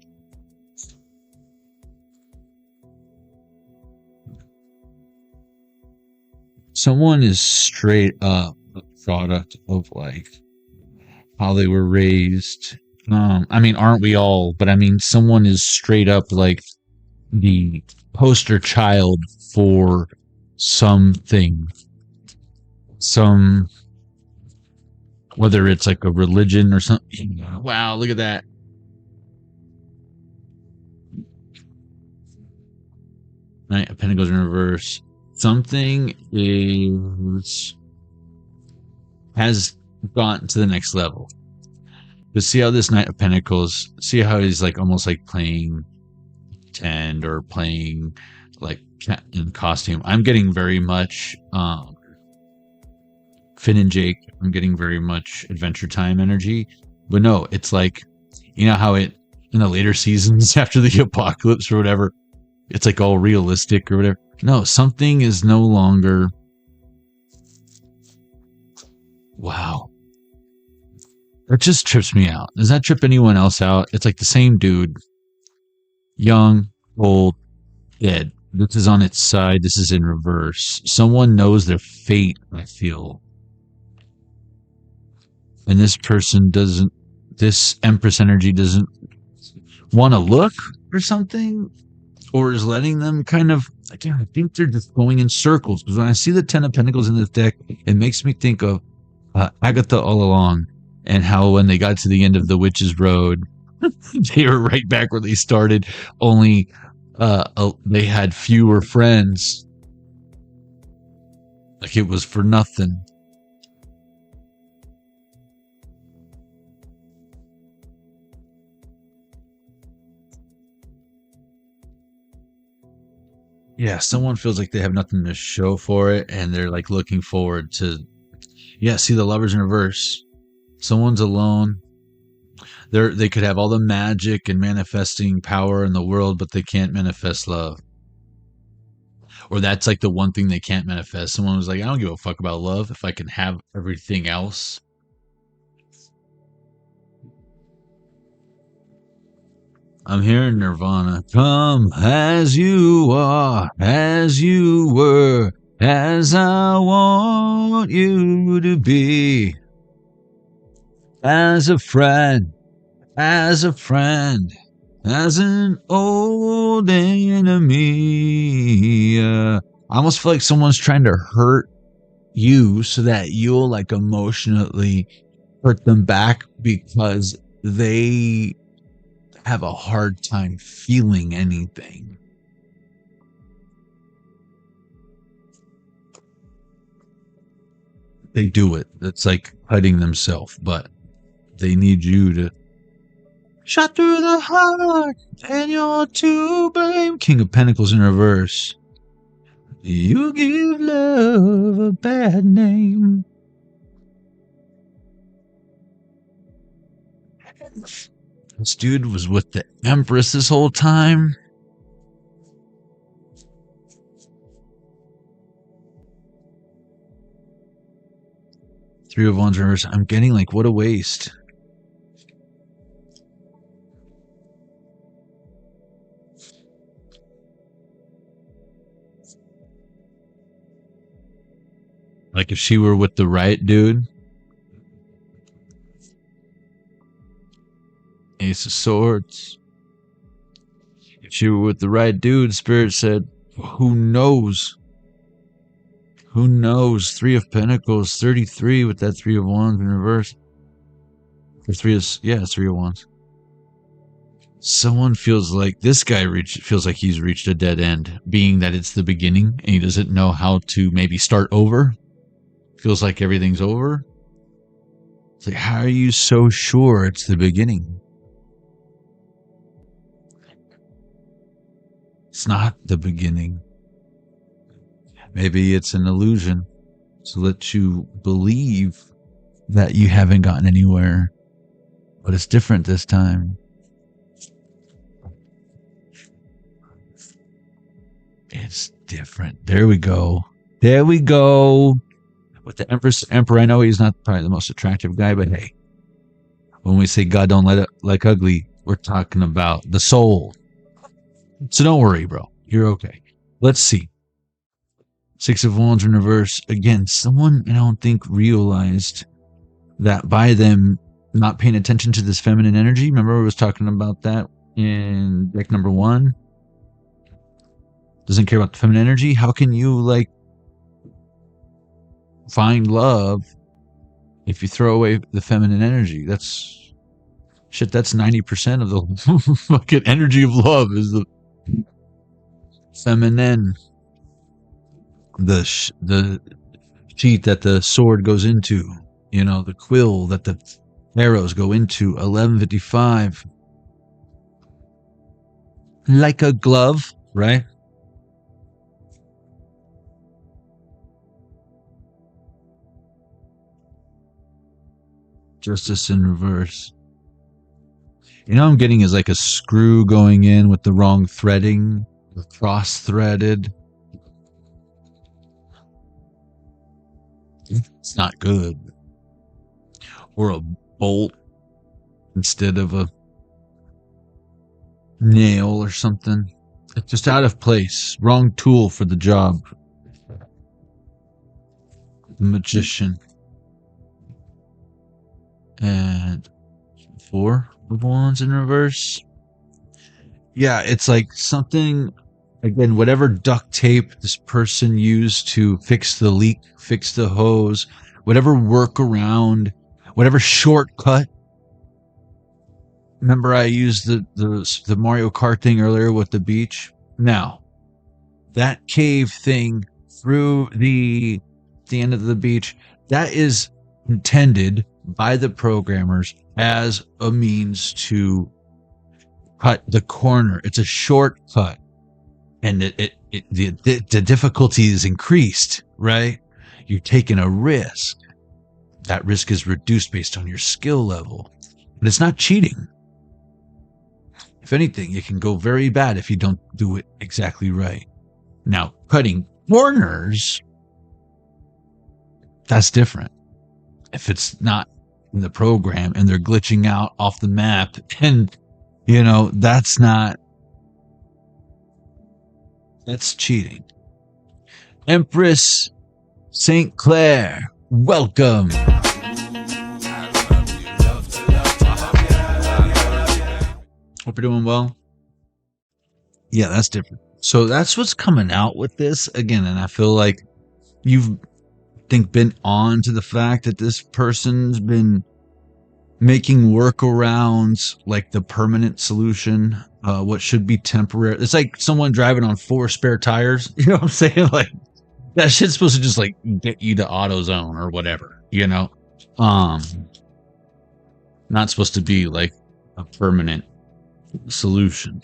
Someone is straight up a product of like how they were raised. I mean, aren't we all? But I mean, someone is straight up like the poster child for something. Whether it's like a religion or something. Wow, look at that. Knight of Pentacles in reverse. Something has gotten to the next level. But see how this Knight of Pentacles, see how he's like almost like playing pretend or playing like in costume. I'm getting very much Finn and Jake. I'm getting very much Adventure Time energy. But no, it's like, you know how it in the later seasons after the apocalypse or whatever, it's like all realistic or whatever. No, something is no longer. Wow. That just trips me out. Does that trip anyone else out? It's like the same dude. Young, old, dead. This is on its side. This is in reverse. Someone knows their fate, I feel. And this person doesn't, this Empress energy doesn't want to look or something, or is letting them kind of, again, I think they're just going in circles. Because when I see the 10 of Pentacles in this deck, it makes me think of Agatha all along, and how when they got to the end of the Witch's Road, they were right back where they started, only they had fewer friends. Like it was for nothing. Yeah, someone feels like they have nothing to show for it, and they're like looking forward to. Yeah, see the Lovers in reverse. Someone's alone. They could have all the magic and manifesting power in the world, but they can't manifest love. Or that's like the one thing they can't manifest. Someone was like, I don't give a fuck about love if I can have everything else. I'm hearing Nirvana. Come as you are, as you were, as I want you to be. As a friend, as an old enemy. I almost feel like someone's trying to hurt you so that you'll like emotionally hurt them back, because they have a hard time feeling anything. They do it. It's like hiding themselves, but they need you to Shot through the heart, and you're to blame. King of Pentacles in reverse. You give love a bad name. This dude was with the Empress this whole time. Three of Wands reverse. I'm getting like, what a waste. Like if she were with the right dude. Ace of Swords. If she were with the right dude, Spirit said, who knows? Who knows? Three of Pentacles, 33 with that Three of Wands in reverse. Or three of Wands. Someone feels like this guy feels like he's reached a dead end, being that it's the beginning and he doesn't know how to maybe start over. Feels like everything's over. It's like, how are you so sure it's the beginning? It's not the beginning. Maybe it's an illusion to let you believe that you haven't gotten anywhere. But it's different this time. It's different. There we go. There we go. With the Emperor, I know he's not probably the most attractive guy, but hey, when we say God don't let it like ugly, we're talking about the soul. So don't worry, bro. You're okay. Let's see. Six of Wands in reverse. Again, someone I don't think realized that by them not paying attention to this feminine energy. Remember I was talking about that in deck number 1? Doesn't care about the feminine energy. How can you like find love if you throw away the feminine energy? That's shit. That's 90% of the fucking energy of love is the feminine. The sheet that the sword goes into, you know, the quill that the arrows go into. 1155. Like a glove, right? Justice in reverse. You know what I'm getting is like a screw going in with the wrong threading, cross-threaded. It's not good. Or a bolt instead of a nail or something. It's just out of place. Wrong tool for the job. The Magician. And 4 of Wands in reverse. Yeah, it's like something, again, whatever duct tape this person used to fix the leak, fix the hose, whatever workaround, whatever shortcut. Remember I used the Mario Kart thing earlier with the beach? Now, that cave thing through the end of the beach, that is intended by the programmers as a means to cut the corner. It's a shortcut, and the difficulty is increased, right? You're taking a risk. That risk is reduced based on your skill level, but it's not cheating. If anything, it can go very bad if you don't do it exactly right. Now, cutting corners, that's different. If it's not in the program and they're glitching out off the map, and you know, that's cheating. Empress St. Clair, welcome. Hope you're doing well. Yeah, that's different. So that's what's coming out with this again, and I feel like you've been on to the fact that this person's been making workarounds like the permanent solution, what should be temporary. It's like someone driving on 4 spare tires. You know what I'm saying? Like that shit's supposed to just like get you to AutoZone or whatever, you know? Not supposed to be like a permanent solution.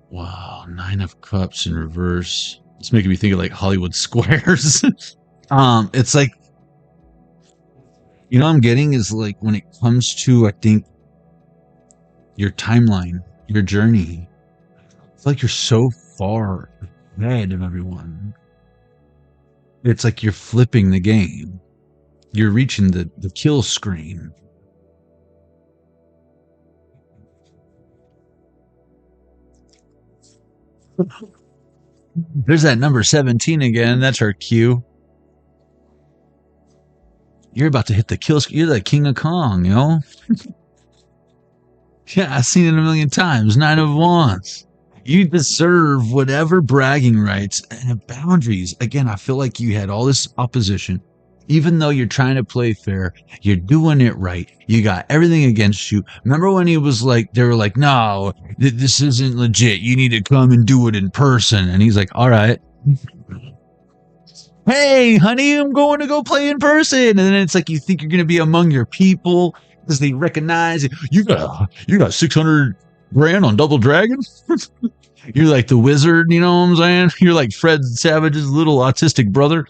Wow, 9 of Cups in reverse. It's making me think of like Hollywood Squares. It's like, you know what I'm getting is like when it comes to, I think, your timeline, your journey, it's like you're so far ahead of everyone. It's like you're flipping the game. You're reaching the kill screen. There's that number 17 again. That's our cue. You're about to hit the kill screen. You're the King of Kong, you know? Yeah, I've seen it a million times. 9 of Wands. You deserve whatever bragging rights and boundaries. Again, I feel like you had all this opposition. Even though you're trying to play fair, you're doing it right. You got everything against you. Remember when he was like, they were like, no, this isn't legit. You need to come and do it in person. And he's like, all right. Hey, honey, I'm going to go play in person. And then it's like you think you're going to be among your people because they recognize it. You got 600 grand on Double Dragon. You're like the wizard, you know what I'm saying? You're like Fred Savage's little autistic brother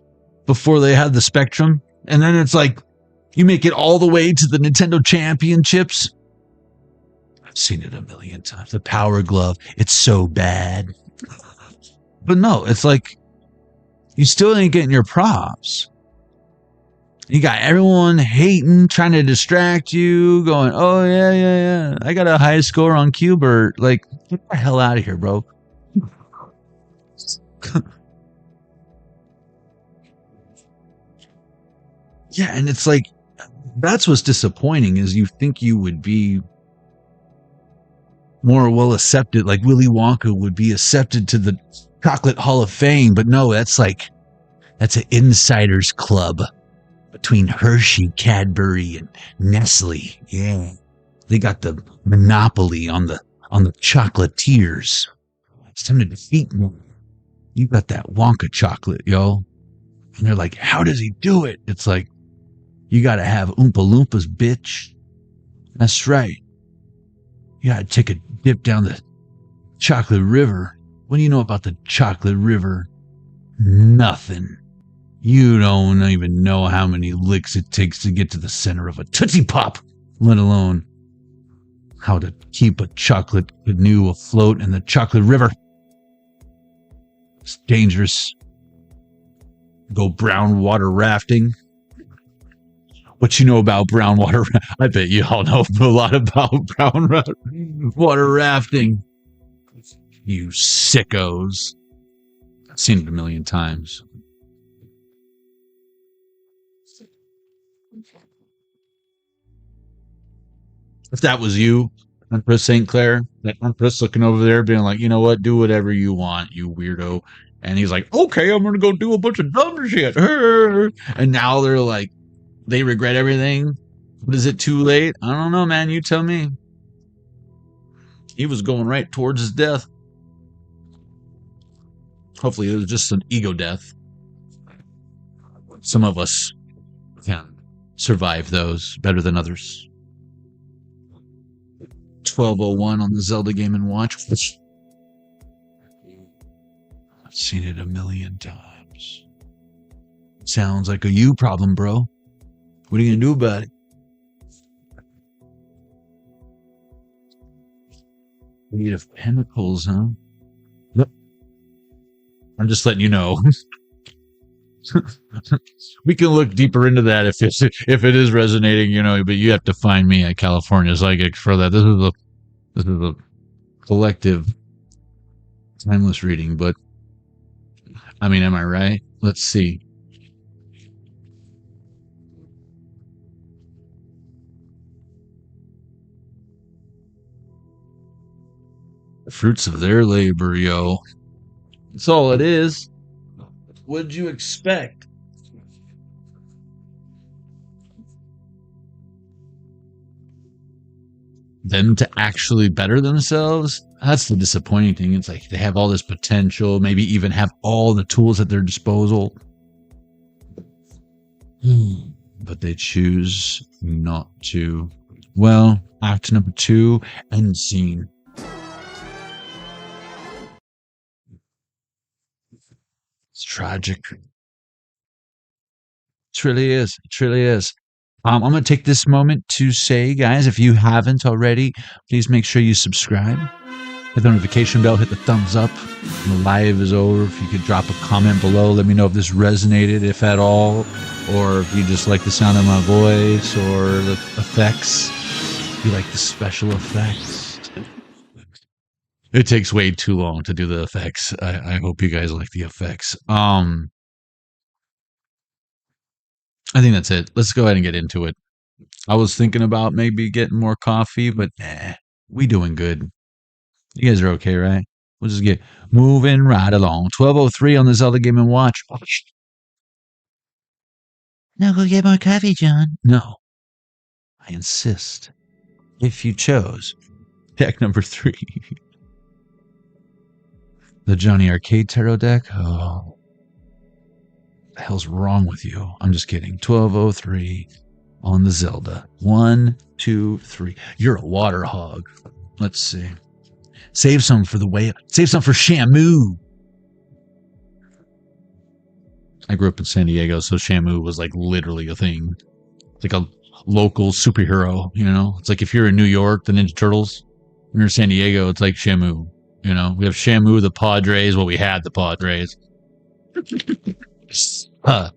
before they had the Spectrum. And then it's like you make it all the way to the Nintendo Championships. I've seen it a million times. The Power Glove. It's so bad. But no, it's like you still ain't getting your props. You got everyone hating, trying to distract you, going, oh, yeah. I got a high score on Qbert. Like, get the hell out of here, bro. Yeah, and it's like, that's what's disappointing is you think you would be more well accepted, like Willy Wonka would be accepted to the Chocolate Hall of Fame. But no, that's an insider's club between Hershey, Cadbury, and Nestle. Yeah. They got the monopoly on the chocolatiers. It's time to defeat them. You got that Wonka chocolate, yo. And they're like, how does he do it? It's like, you got to have Oompa Loompas, bitch. That's right. You got to take a dip down the chocolate river. What do you know about the chocolate river? Nothing. You don't even know how many licks it takes to get to the center of a Tootsie Pop, let alone how to keep a chocolate canoe afloat in the chocolate river. It's dangerous. Go brown water rafting. What you know about brown water? I bet you all know a lot about brown water rafting. You sickos. I've seen it a million times. If that was you, Empress St. Clair, that Empress looking over there being like, you know what, do whatever you want, you weirdo. And he's like, okay, I'm going to go do a bunch of dumb shit. And now they're like, they regret everything. But is it too late? I don't know, man. You tell me. He was going right towards his death. Hopefully it was just an ego death. Some of us can survive those better than others. 1201 on the Zelda Game & Watch, which I've seen it a million times. Sounds like a you problem, bro. What are you gonna do about it? Eight of Pentacles, huh? Yep. I'm just letting you know. We can look deeper into that if it is resonating, you know. But you have to find me at California Psychic for that. This is a collective timeless reading. But I mean, am I right? Let's see. The fruits of their labor, yo. That's all it is. What'd you expect? Them to actually better themselves? That's the disappointing thing. It's like they have all this potential, maybe even have all the tools at their disposal. But they choose not to. Well, Act number 2, end scene. It's tragic. It really is. It really is. I'm going to take this moment to say, guys, if you haven't already, please make sure you subscribe. Hit the notification bell, hit the thumbs up. When the live is over, if you could drop a comment below, let me know if this resonated, if at all, or if you just like the sound of my voice or the effects. If you like the special effects. It takes way too long to do the effects. I hope you guys like the effects. I think that's it. Let's go ahead and get into it. I was thinking about maybe getting more coffee, but we doing good. You guys are okay, right? We'll just get moving right along. 12:03 on the Zelda Game & Watch. Now go get more coffee, John. No. I insist. If you chose deck number 3. The Jonny Arkade Tarot deck. Oh. What the hell's wrong with you? I'm just kidding. 12:03 on the Zelda. 1, 2, 3. You're a water hog. Let's see. Save some for the whale. Save some for Shamu. I grew up in San Diego, so Shamu was like literally a thing. It's like a local superhero, you know? It's like if you're in New York, the Ninja Turtles. When you're in San Diego, it's like Shamu. You know? We have Shamu, the Padres. Well, we had the Padres. The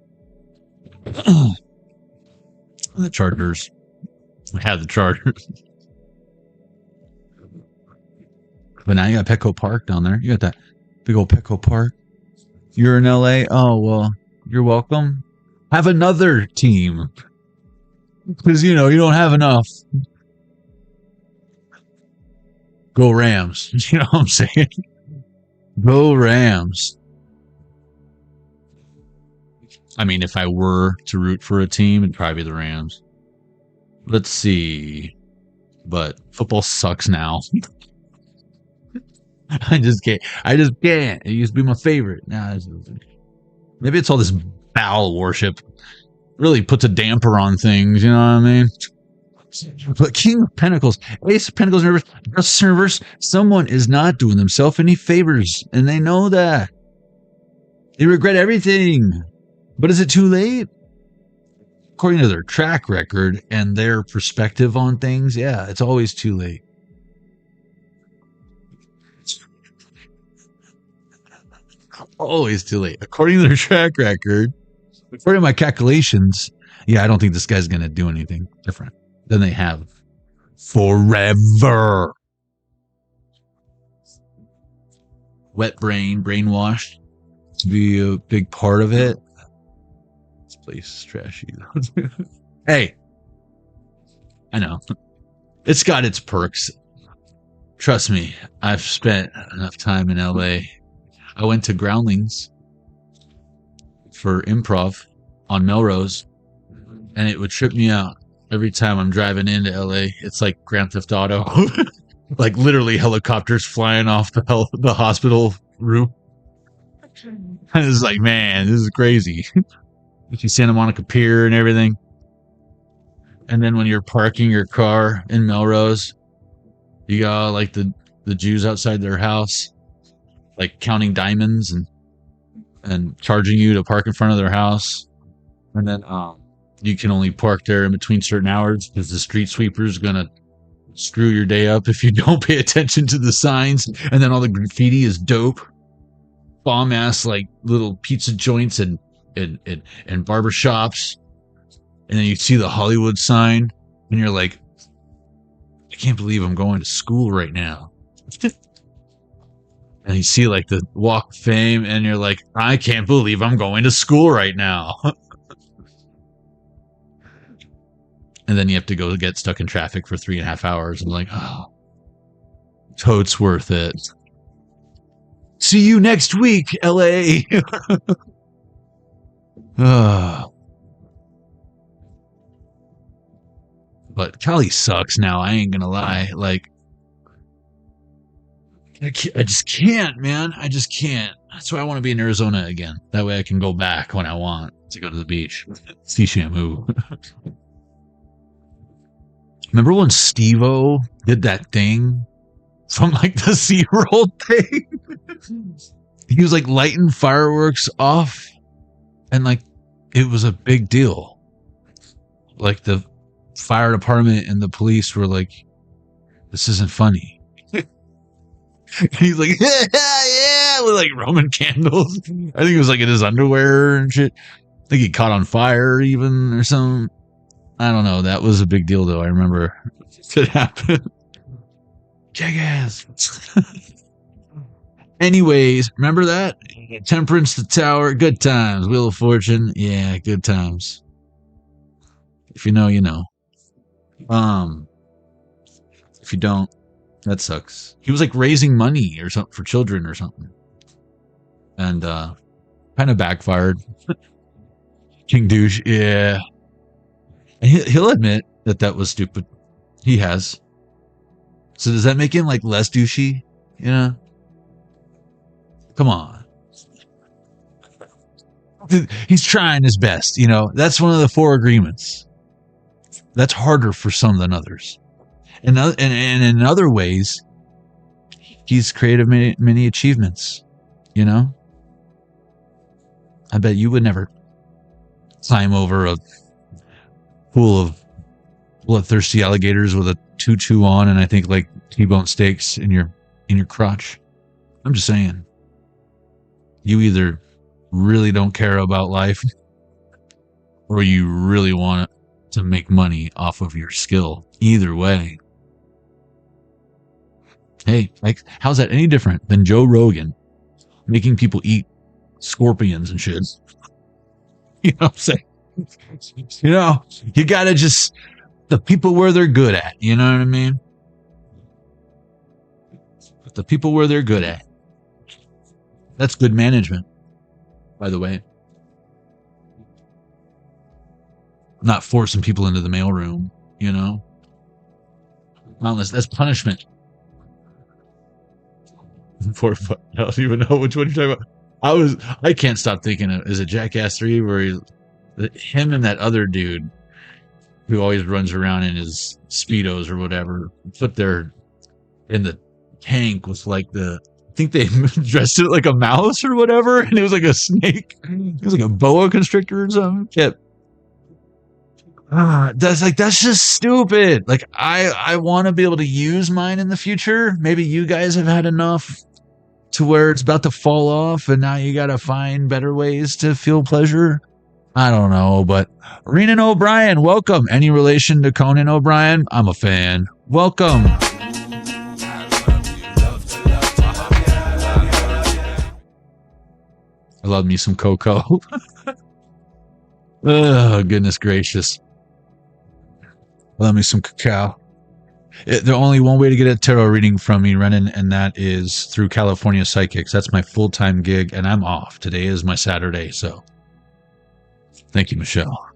Chargers. We had the Chargers. But now you got Petco Park down there. You got that big old Petco Park. You're in LA? Oh, well, you're welcome. Have another team. Because, you know, you don't have enough. Go Rams. You know what I'm saying? Go Rams. I mean, if I were to root for a team, it'd probably be the Rams. Let's see. But football sucks now. I just can't. It used to be my favorite. Now, maybe it's all this Baal worship. Really puts a damper on things, you know what I mean? But King of Pentacles, Ace of Pentacles, reverse. Someone is not doing themselves any favors, and they know that. They regret everything. But is it too late? According to their track record and their perspective on things, yeah, it's always too late. Always too late. According to their track record, according to my calculations, yeah, I don't think this guy's going to do anything different than they have forever. Wet brain, brainwashed to be a big part of it. This place is trashy. Hey, I know. It's got its perks. Trust me, I've spent enough time in LA. I went to Groundlings for improv on Melrose, and it would trip me out every time I'm driving into LA. It's like Grand Theft Auto. Like literally helicopters flying off the hospital roof. And it's like, man, this is crazy. You see Santa Monica Pier and everything. And then when you're parking your car in Melrose, you got like the Jews outside their house, like counting diamonds and charging you to park in front of their house. And then you can only park there in between certain hours because the street sweeper is going to screw your day up if you don't pay attention to the signs. And then all the graffiti is dope. Bomb ass like little pizza joints and barber shops. And then you see the Hollywood sign and you're like, I can't believe I'm going to school right now. And you see like the Walk of Fame and you're like, I can't believe I'm going to school right now. And then you have to go get stuck in traffic for 3.5 hours and like, oh, totes worth it. See you next week, LA. But Cali sucks now. I ain't gonna lie. Like, I just can't, man. I just can't. That's why I want to be in Arizona again. That way I can go back when I want to go to the beach. See Shamu. Remember when Steve-O did that thing from like the SeaWorld thing? He was like lighting fireworks off, and like it was a big deal. Like the fire department and the police were like, this isn't funny. He's like, yeah, with like Roman candles. I think it was like in his underwear and shit. I think he caught on fire even or something. I don't know. That was a big deal though. I remember it happened. Jackass. Anyways, remember that? Temperance, the Tower, good times. Wheel of Fortune, yeah, good times. If you know, you know. If you don't, that sucks. He was like raising money or something for children or something, and kind of backfired. King douche, yeah. And he'll admit that was stupid. He has. So does that make him like less douchey? You know? Come on. He's trying his best, you know. That's one of the 4 agreements. That's harder for some than others. And in other ways, he's created many achievements, you know? I bet you would never climb over a pool of bloodthirsty alligators with a tutu on and I think like T-bone steaks in your crotch. I'm just saying. You either really don't care about life or you really want to make money off of your skill. Either way. Hey, like, how's that any different than Joe Rogan making people eat scorpions and shit? You know what I'm saying? You know, you gotta just, the people where they're good at, you know what I mean? The people where they're good at. That's good management, by the way. Not forcing people into the mailroom, you know? That's punishment. I don't even know which one you're talking about. I can't stop thinking of, is it Jackass 3 where him and that other dude who always runs around in his Speedos or whatever, put their in the tank with like I think they dressed it like a mouse or whatever, and it was like a snake. It was like a boa constrictor or something. Yeah. That's just stupid. Like I want to be able to use mine in the future. Maybe you guys have had enough to where it's about to fall off and now you got to find better ways to feel pleasure. I don't know, but Renan O'Brien, welcome. Any relation to Conan O'Brien? I'm a fan. Welcome. I love me some cocoa. Oh, goodness gracious. Love me some cacao. There's only one way to get a tarot reading from me, Renan, and that is through California Psychics. That's my full-time gig, and I'm off. Today is my Saturday, so thank you, Michelle.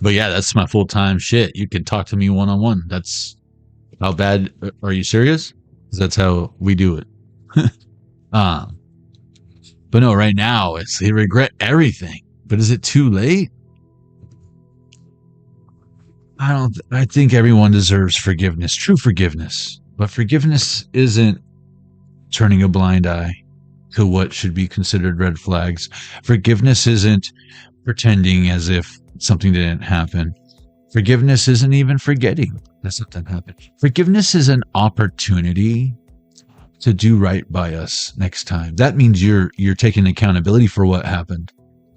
But yeah, that's my full-time shit. You can talk to me one-on-one. That's how bad. Are you serious? 'Cause that's how we do it. But no, right now they regret everything. But is it too late? I think everyone deserves forgiveness, true forgiveness. But forgiveness isn't turning a blind eye to what should be considered red flags. Forgiveness isn't pretending as if something didn't happen. Forgiveness isn't even forgetting that something happened. Forgiveness is an opportunity to do right by us next time. That means you're taking accountability for what happened.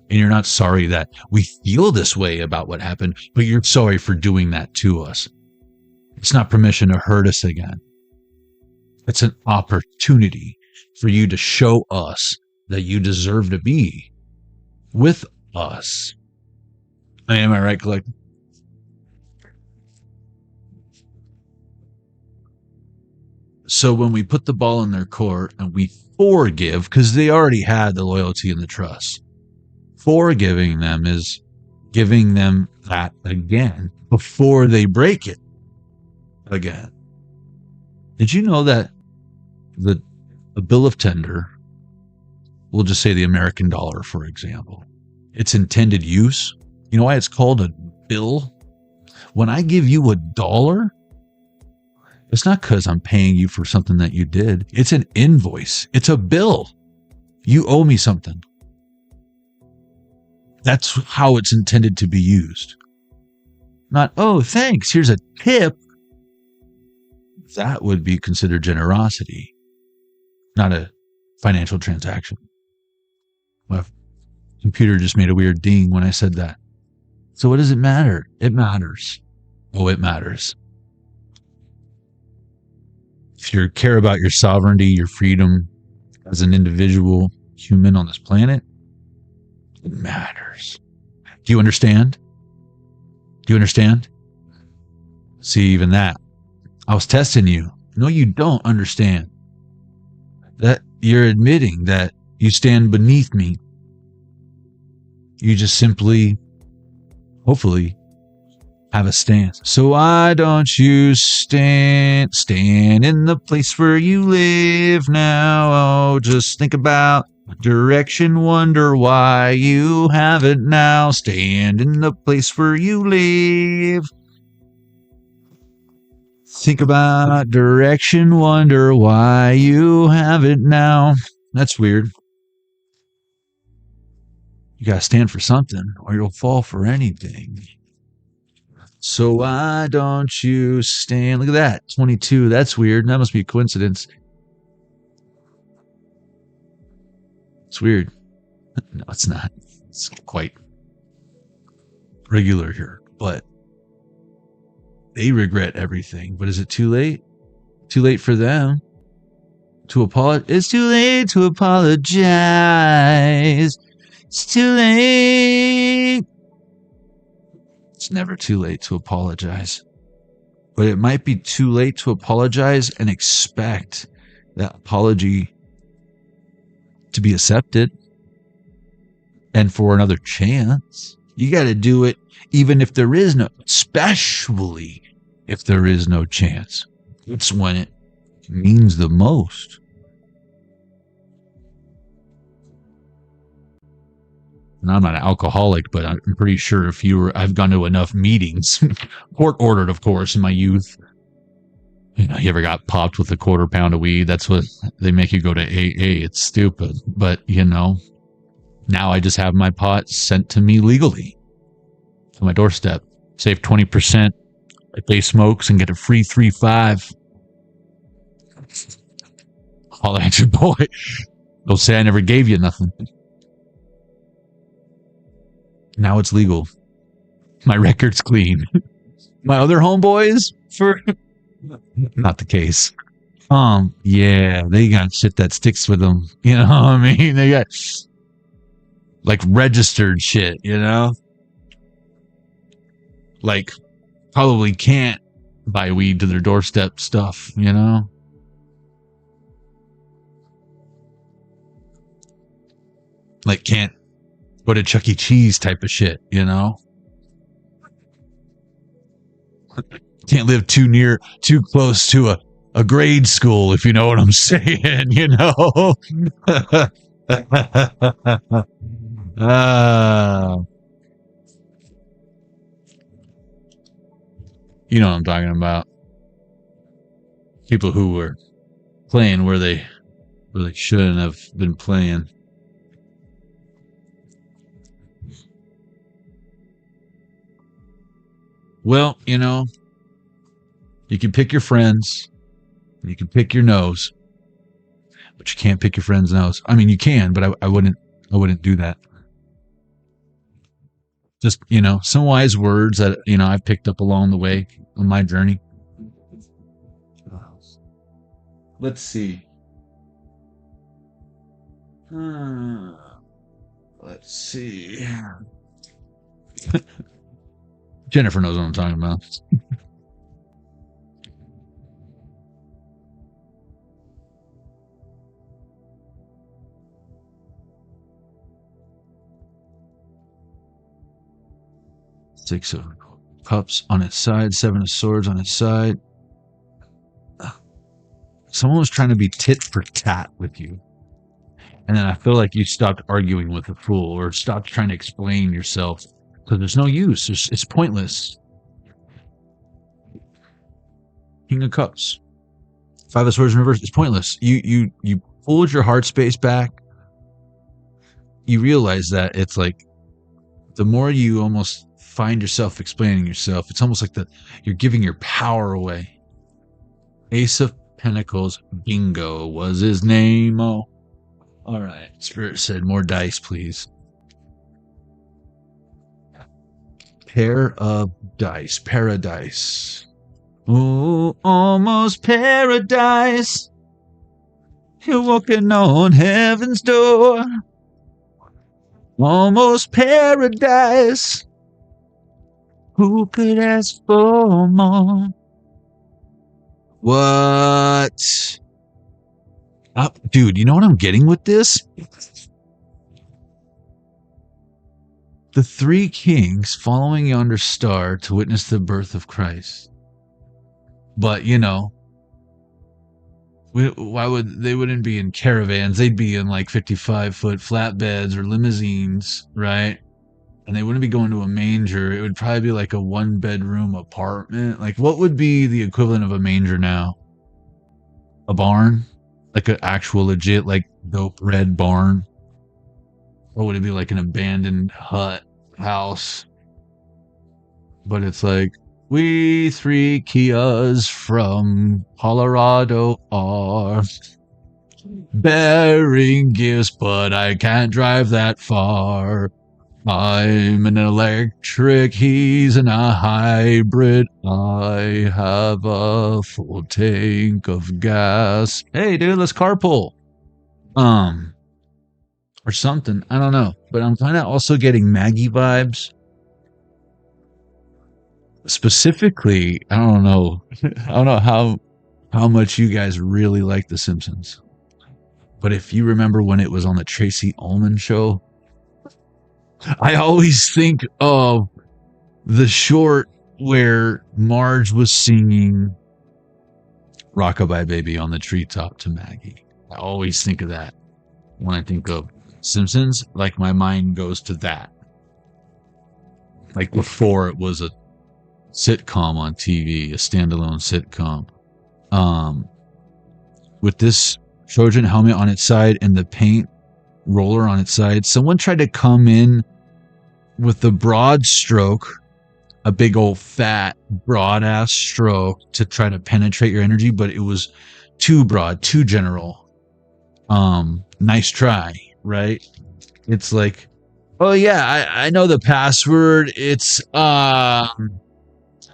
And you're not sorry that we feel this way about what happened, but you're sorry for doing that to us. It's not permission to hurt us again. It's an opportunity for you to show us that you deserve to be with us. Am I right, Collective? So when we put the ball in their court and we forgive, because they already had the loyalty and the trust, forgiving them is giving them that again before they break it again. Did you know that a bill of tender, we'll just say the American dollar, for example, its intended use, you know why it's called a bill? When I give you $1, it's not because I'm paying you for something that you did. It's an invoice. It's a bill. You owe me something. That's how it's intended to be used. Not, oh, thanks, here's a tip. That would be considered generosity, not a financial transaction. My computer just made a weird ding when I said that. So what does it matter? It matters. Oh, it matters. If you care about your sovereignty, your freedom as an individual human on this planet, it matters. Do you understand? Do you understand? See, even that. I was testing you. No, you don't understand. That you're admitting that you stand beneath me. You just simply, hopefully, have a stance. So why don't you stand in the place where you live now? Oh, just think about direction, wonder why you have it now. Stand in the place where you live. Think about direction, wonder why you have it now. That's weird. You gotta stand for something, or you'll fall for anything. So why don't you stand? Look at that, 22. That's weird. That must be a coincidence. It's weird. No, it's not. It's quite regular here, but they regret everything. But is it too late? Too late for them to apologize? It's too late to apologize. It's too late. It's never too late to apologize. But it might be too late to apologize and expect that apology to be accepted and for another chance. You got to do it even if there is no, especially if there is no chance. It's when it means the most. And I'm not an alcoholic, but I'm pretty sure I've gone to enough meetings, court ordered, of course, in my youth. You know, you ever got popped with a quarter pound of weed? That's what they make you go to AA. It's stupid. But, you know, now I just have my pot sent to me legally to my doorstep. Save 20% if they smokes and get a free 3-5. Holla at your boy. Don't say I never gave you nothing. Now it's legal. My record's clean. My other homeboys, not the case. Yeah, they got shit that sticks with them. You know what I mean? They got like registered shit, you know? Like probably can't buy weed to their doorstep stuff, you know? Like can't go to Chuck E. Cheese type of shit, you know? Can't live too close to a grade school, if you know what I'm saying, you know? You know what I'm talking about. People who were playing where they shouldn't have been playing. Well, you know, you can pick your friends, you can pick your nose, but you can't pick your friend's nose. I mean, you can, but I wouldn't do that. Just, you know, some wise words that, you know, I've picked up along the way on my journey. Let's see. Let's see. Jennifer knows what I'm talking about. Six of Cups on its side, Seven of Swords on its side. Someone was trying to be tit for tat with you. And then I feel like you stopped arguing with a fool or stopped trying to explain yourself. Because there's no use. It's pointless. King of Cups. Five of Swords in reverse. It's pointless. You pulled your heart space back. You realize that it's like the more you almost find yourself explaining yourself, it's almost like you're giving your power away. Ace of Pentacles, bingo was his name. Oh, all right. Spirit said more dice, please. Pair of dice, paradise. Oh, almost paradise. You're walking on heaven's door. Almost paradise. Who could ask for more? What? Dude, you know what I'm getting with this? The three kings following yonder star to witness the birth of Christ. But, you know, why would they wouldn't be in caravans? They'd be in like 55-foot flatbeds or limousines, right? And they wouldn't be going to a manger. It would probably be like a 1-bedroom apartment. Like, what would be the equivalent of a manger now? A barn? Like an actual legit, like, dope red barn? Or would it be like an abandoned hut house? But it's like, we three Kias from Colorado are bearing gifts, but I can't drive that far. I'm an electric, he's in a hybrid. I have a full tank of gas. Hey, dude, let's carpool. Or something. I don't know. But I'm kind of also getting Maggie vibes. Specifically, I don't know. I don't know how much you guys really like The Simpsons. But if you remember when it was on the Tracy Ullman show, I always think of the short where Marge was singing Rockabye Baby on the treetop to Maggie. I always think of that when I think of Simpsons. Like, my mind goes to that. Like, before it was a sitcom on TV, a standalone sitcom. With this Trojan helmet on its side and the paint roller on its side, someone tried to come in with the broad stroke, a big old fat broad ass stroke to try to penetrate your energy, but it was too broad, too general. Nice try, right? It's like, oh yeah, I know the password. It's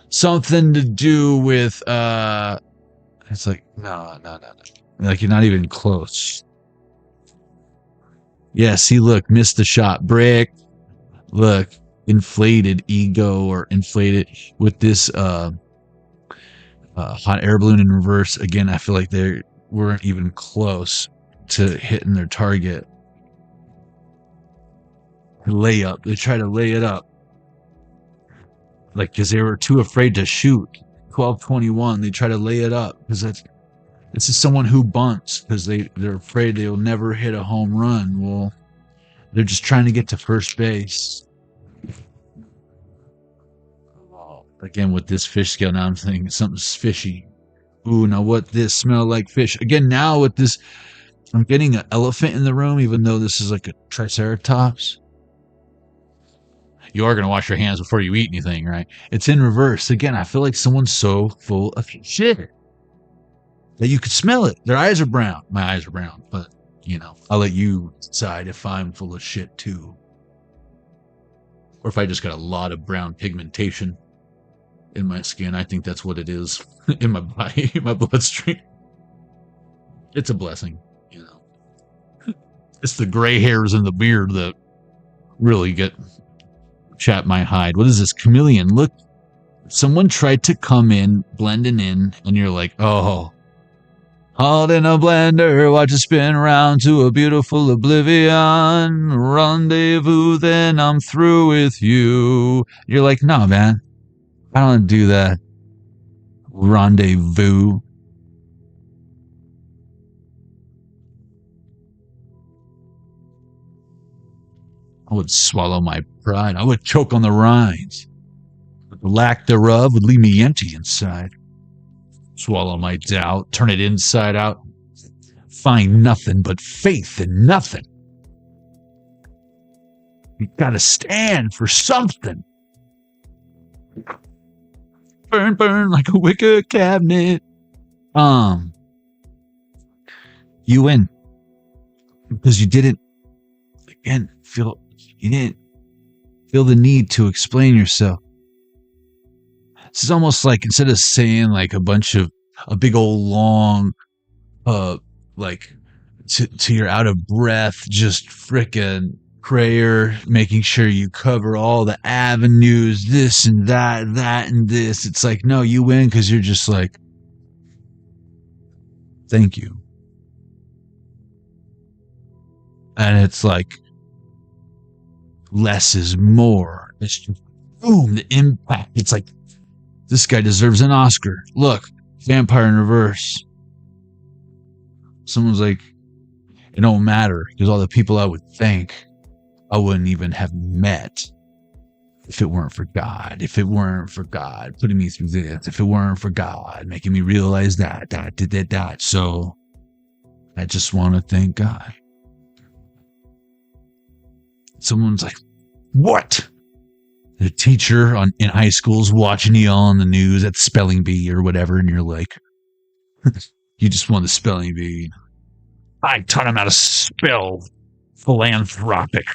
something to do with it's like, no. Like, you're not even close. Yeah, see, look, missed the shot. Brick. Look, inflated ego, or inflated with this hot air balloon in reverse. Again, I feel like they weren't even close to hitting their target. Layup. They try to lay it up. Like, because they were too afraid to shoot. 12-21. They try to lay it up because this is someone who bunts because they're afraid they'll never hit a home run. Well, they're just trying to get to first base. Again, with this fish scale, now I'm thinking something's fishy. Ooh, now what this smell like fish? Again, now with this, I'm getting an elephant in the room, even though this is like a triceratops. You are going to wash your hands before you eat anything, right? It's in reverse. Again, I feel like someone's so full of shit that you could smell it. Their eyes are brown. My eyes are brown, but, you know, I'll let you decide if I'm full of shit too. Or if I just got a lot of brown pigmentation in my skin. I think that's what it is in my body, in my bloodstream. It's a blessing, you know. It's the gray hairs in the beard that really chap my hide. What is this? Chameleon. Look, someone tried to come in, blending in, and you're like, oh, hauled in a blender, watch it spin around to a beautiful oblivion. Rendezvous, then I'm through with you. You're like, no, man, I don't do that. Rendezvous. I would swallow my pride. I would choke on the rinds. But the lack thereof would leave me empty inside. Swallow my doubt, turn it inside out, find nothing but faith in nothing. You gotta stand for something. Burn, burn like a wicker cabinet. You win. Because you didn't feel the need to explain yourself. This is almost like, instead of saying like a big old long like to you're out of breath, just frickin' prayer, making sure you cover all the avenues, this and that and this. It's like, no, you win because you're just like, thank you. And it's like, less is more. It's just, boom, the impact. It's like, this guy deserves an Oscar. Look, vampire in reverse. Someone's like, it don't matter, because all the people I would thank, I wouldn't even have met if it weren't for God. If it weren't for God putting me through this. If it weren't for God making me realize that. So I just want to thank God. Someone's like, what? The teacher in high school's watching you on the news at spelling bee or whatever, and you're like, you just won the spelling bee. I taught him how to spell philanthropic.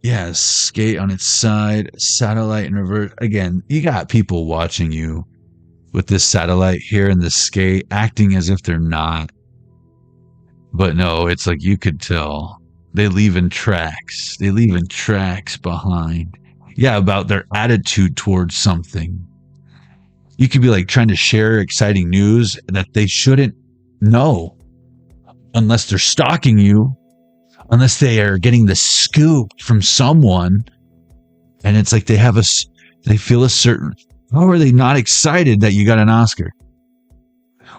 Yeah, skate on its side, satellite in reverse. Again, you got people watching you with this satellite here and this skate, acting as if they're not. But no, it's like you could tell. They leaving tracks. They leaving tracks behind. Yeah, about their attitude towards something. You could be like trying to share exciting news that they shouldn't know. Unless they're stalking you. Unless they are getting the scoop from someone. And it's like they feel a certain... How are they not excited that you got an Oscar?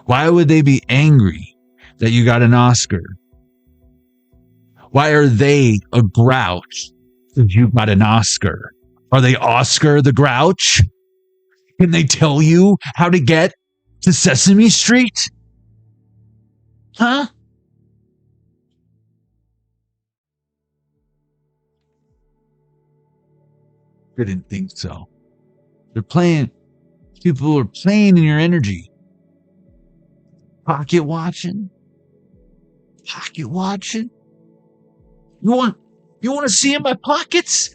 Why would they be angry that you got an Oscar? Why are they a grouch that you got an Oscar? Are they Oscar the Grouch? Can they tell you how to get to Sesame Street? Huh? I didn't think so. People are playing in your energy. Pocket watching. You want to see in my pockets?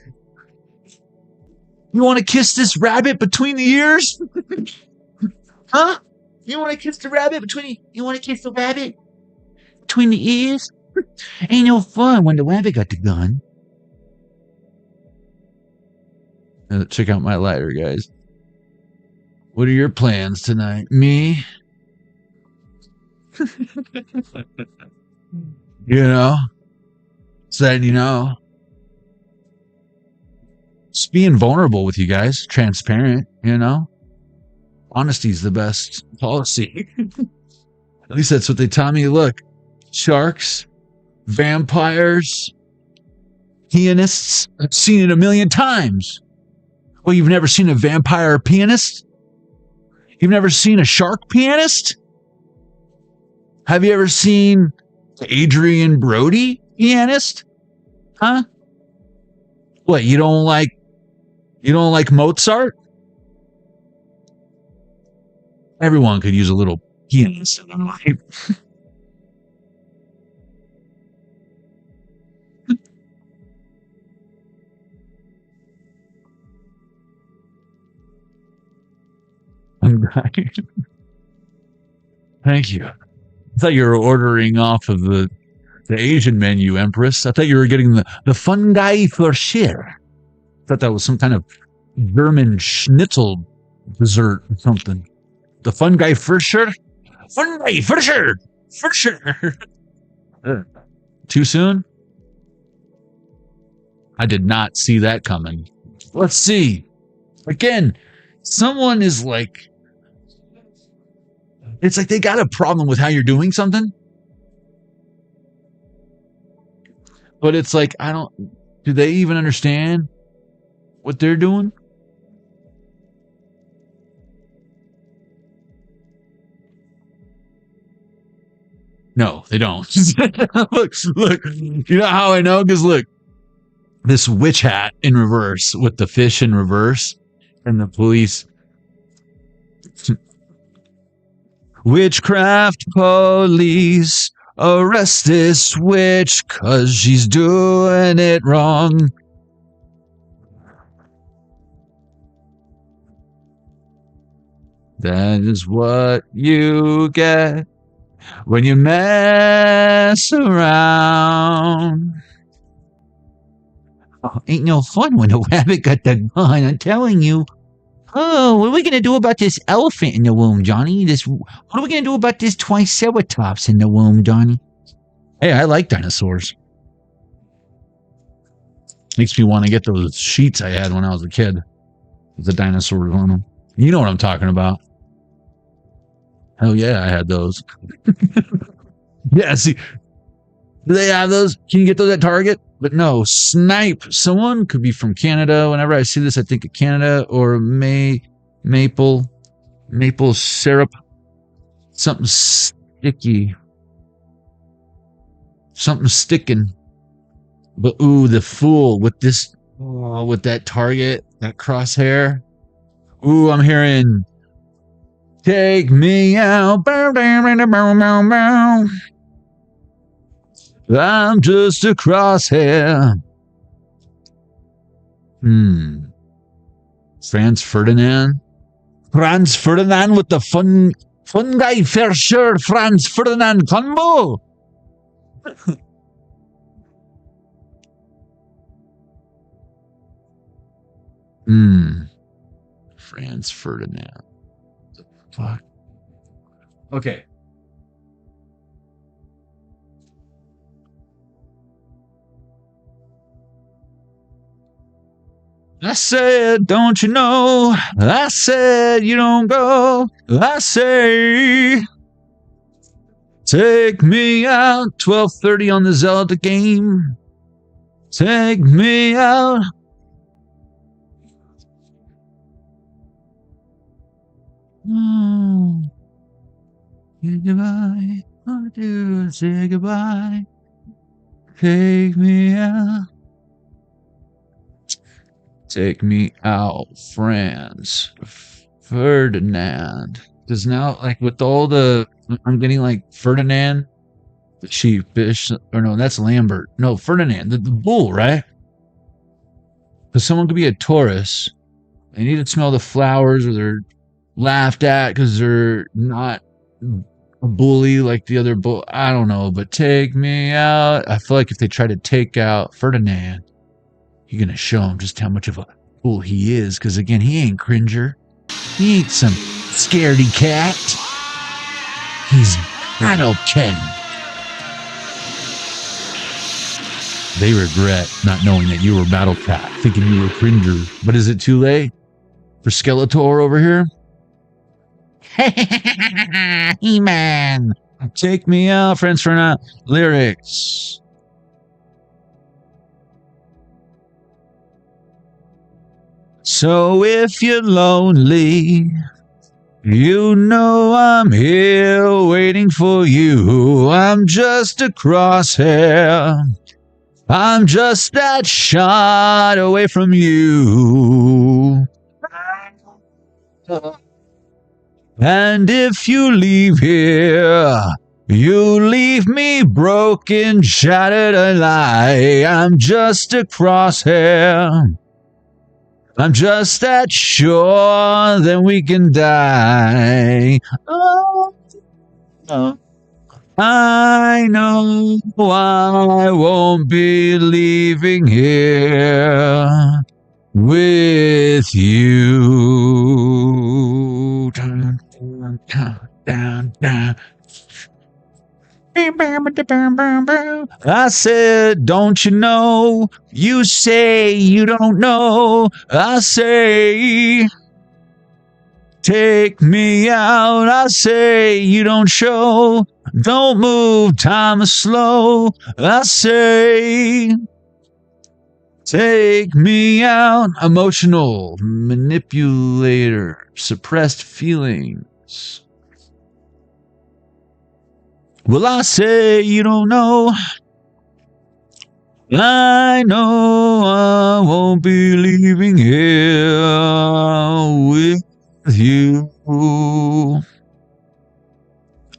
You want to kiss this rabbit between the ears? Huh? You want to kiss the rabbit between the ears? Ain't no fun when the rabbit got the gun. Check out my lighter, guys. What are your plans tonight? Me? You know? Said, you know. Just being vulnerable with you guys. Transparent, you know? Honesty is the best policy. At least that's what they taught me. Look, sharks, vampires, pianists. I've seen it a million times. Well, you've never seen a vampire pianist? You've never seen a shark pianist? Have you ever seen Adrian Brody pianist? Huh? What, you don't like Mozart? Everyone could use a little pianist in their life. Thank you. I thought you were ordering off of the Asian menu, Empress. I thought you were getting the fungi for share. I thought that was some kind of German schnitzel dessert or something. The fungi for sure? Fungi for sure! For sure! Too soon? I did not see that coming. Let's see. Again, someone is like... It's like they got a problem with how you're doing something. But it's like, do they even understand what they're doing? No, they don't. look. You know how I know? Because look, this witch hat in reverse with the fish in reverse, and the police. Witchcraft police, arrest this witch 'cause she's doing it wrong. That is what you get when you mess around. Oh, ain't no fun when a rabbit got the gun, I'm telling you. Oh, what are we going to do about this elephant in the womb, Johnny? What are we going to do about this triceratops in the womb, Johnny? Hey, I like dinosaurs. Makes me want to get those sheets I had when I was a kid with the dinosaurs on them. You know what I'm talking about. Hell yeah, I had those. Yeah, see, do they have those? Can you get those at Target? But no, snipe. Someone could be from Canada. Whenever I see this, I think of Canada or maple syrup. Something sticky. Something sticking. But ooh, the fool with this, with that target, that crosshair. Ooh, I'm hearing, take me out. I'm just a crosshair. Franz Ferdinand. Franz Ferdinand with the fun guy for sure. Franz Ferdinand combo. Franz Ferdinand. What the fuck? Okay. I said, don't you know? I said, you don't go. I say, take me out. 12:30 on the Zelda game. Take me out. Oh, goodbye. I do say goodbye. Take me out. Take me out, Franz Ferdinand. Because now, like, with all the, I'm getting like Ferdinand, the sheepish, or no, that's Lambert. No, Ferdinand, the bull, right? Because someone could be a Taurus. They need to smell the flowers, or they're laughed at because they're not a bully like the other bull. I don't know, but take me out. I feel like if they try to take out Ferdinand, you're going to show him just how much of a fool he is. Because, again, he ain't Cringer. He ain't some scaredy cat. He's Battle Ken. They regret not knowing that you were Battle Cat, thinking you were Cringer. But is it too late for Skeletor over here? He-Man. Take me out, friends, for now. Lyrics. So if you're lonely, you know I'm here waiting for you. I'm just a crosshair. I'm just that shot away from you. And if you leave here, you leave me broken, shattered, and lie. I'm just a crosshair. I'm just that sure that we can die. Oh, oh. I know I won't be leaving here with you. Dun, dun, dun, dun. I said, don't you know? You say you don't know. I say, take me out. I say, you don't show. Don't move, time is slow. I say, take me out. Emotional manipulator, suppressed feelings. Well, I say you don't know. I know I won't be leaving here with you.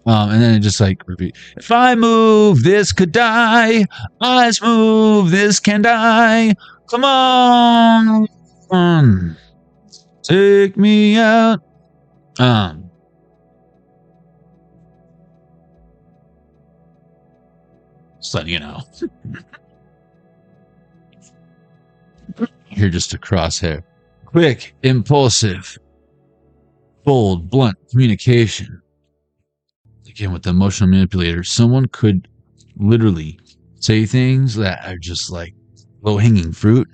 And then it just like repeat. If I move, this could die. Eyes move, this can die. Come on, take me out. Just letting you know. You're just a crosshair. Quick, impulsive, bold, blunt communication. Again, with the emotional manipulator, someone could literally say things that are just like low-hanging fruit.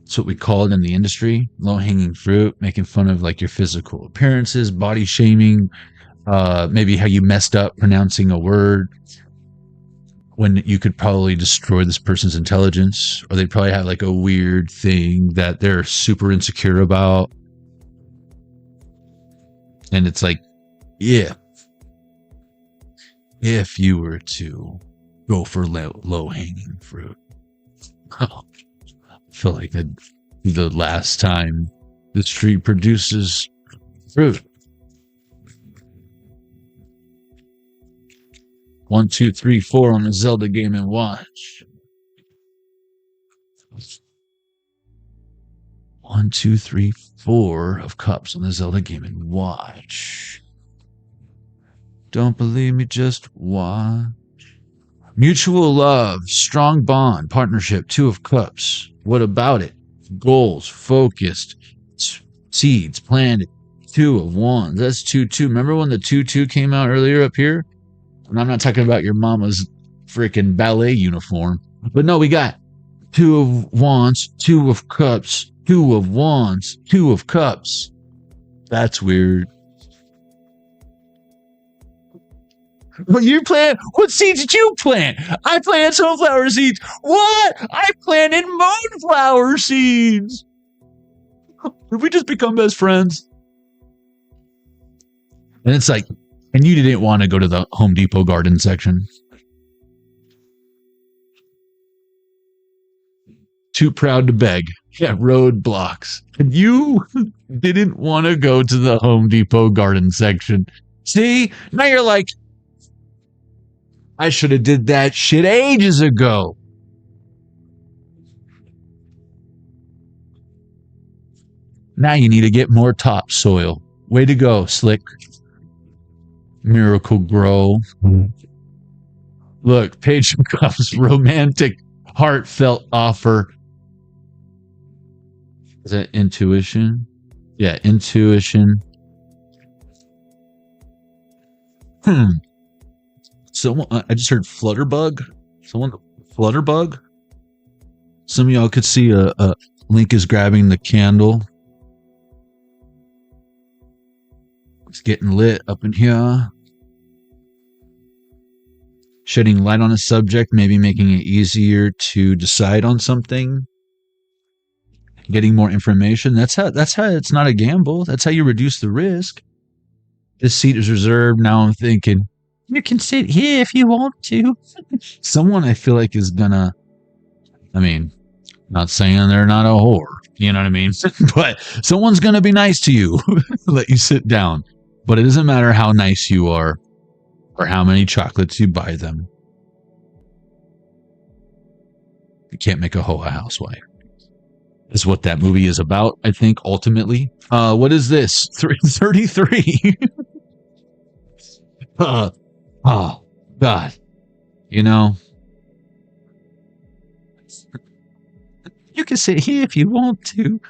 That's what we call it in the industry, low-hanging fruit, making fun of like your physical appearances, body shaming, maybe how you messed up pronouncing a word when you could probably destroy this person's intelligence, or they probably have like a weird thing that they're super insecure about. And it's like, yeah, if you were to go for low-hanging fruit, I feel like that'd be the last time this tree produces fruit. 1, 2, 3, 4 on the Zelda Game & Watch. 1, 2, 3, 4 of cups on the Zelda Game & Watch. Don't believe me, just watch. Mutual love, strong bond, partnership, 2 of cups. What about it? Goals, focused, seeds, planted, 2 of wands. That's 2-2. Remember when the 2-2 came out earlier up here? And I'm not talking about your mama's freaking ballet uniform. But no, we got 2 of wands, 2 of cups, 2 of wands, 2 of cups. That's weird. What you plant? What seeds did you plant? I planted sunflower seeds. What? I planted moonflower seeds. Did we just become best friends? And it's like, and you didn't want to go to the Home Depot garden section. Too proud to beg. Yeah, roadblocks. And you didn't want to go to the Home Depot garden section. See? Now you're like, I should have did that shit ages ago. Now you need to get more topsoil. Way to go, Slick. Miracle Grow. Look, Page of Cups, romantic, heartfelt offer. Is that intuition? Yeah, intuition. Someone, I just heard Flutterbug. Someone, Flutterbug. Some of y'all could see a Link is grabbing the candle. It's getting lit up in here. Shedding light on a subject, maybe making it easier to decide on something. Getting more information. That's how it's not a gamble. That's how you reduce the risk. This seat is reserved. Now I'm thinking, you can sit here if you want to. Someone I feel like is gonna, I mean, not saying they're not a whore, you know what I mean? But someone's gonna be nice to you, let you sit down. But it doesn't matter how nice you are or how many chocolates you buy them. You can't make a hoe a housewife. Is what that movie is about, I think, ultimately. What is this? 33. Oh, God. You know? You can sit here if you want to.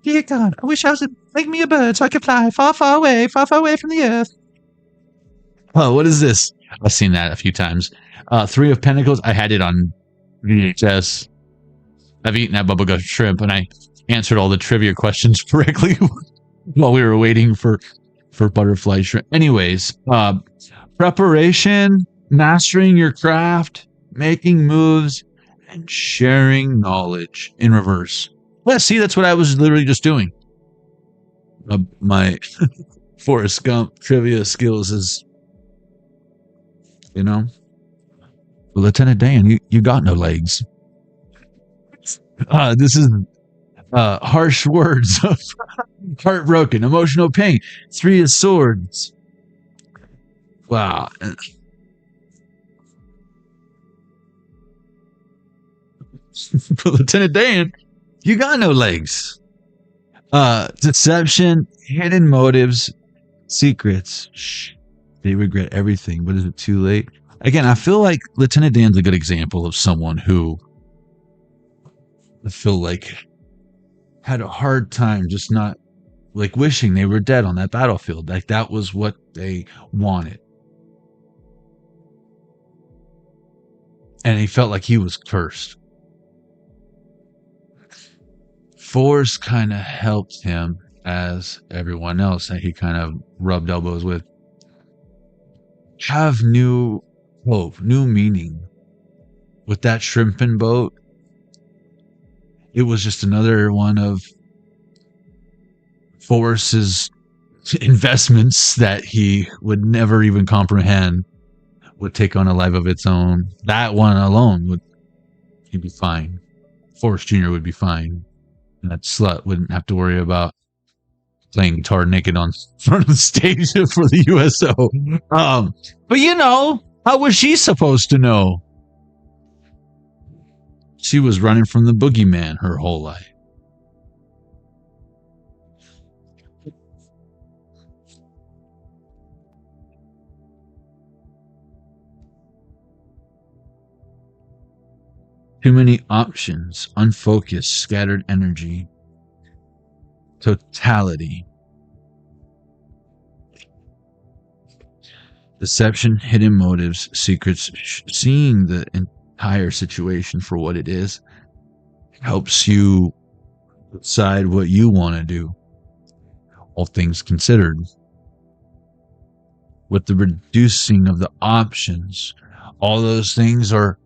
Dear God, I wish I was make me a bird so I could fly far, far away from the earth. Oh, what is this? I've seen that a few times. 3 of Pentacles. I had it on VHS. I've eaten that bubblegum shrimp, and I answered all the trivia questions correctly while we were waiting for butterfly shrimp. Anyways, preparation, mastering your craft, making moves, and sharing knowledge in reverse. Well, see, that's what I was literally just doing. My Forrest Gump trivia skills is you know? But Lieutenant Dan, you got no legs. This is harsh words of heartbroken, emotional pain. 3 of Swords. Wow. But Lieutenant Dan, you got no legs. Deception, hidden motives, secrets. Shh. They regret everything, but is it too late? Again, I feel like Lieutenant Dan's a good example of someone who I feel like had a hard time just not like wishing they were dead on that battlefield. Like that was what they wanted. And he felt like he was cursed. Force kind of helped him, as everyone else that he kind of rubbed elbows with, have new hope, new meaning. With that shrimping boat, it was just another one of Force's investments that he would never even comprehend would take on a life of its own. That one alone he'd be fine. Force Jr. would be fine. And that slut wouldn't have to worry about playing guitar naked on front of the stage for the USO. But you know, how was she supposed to know? She was running from the boogeyman her whole life. Too many options, unfocused, scattered energy, totality, deception, hidden motives, secrets. Seeing the entire situation for what it is helps you decide what you want to do, all things considered. With the reducing of the options, all those things are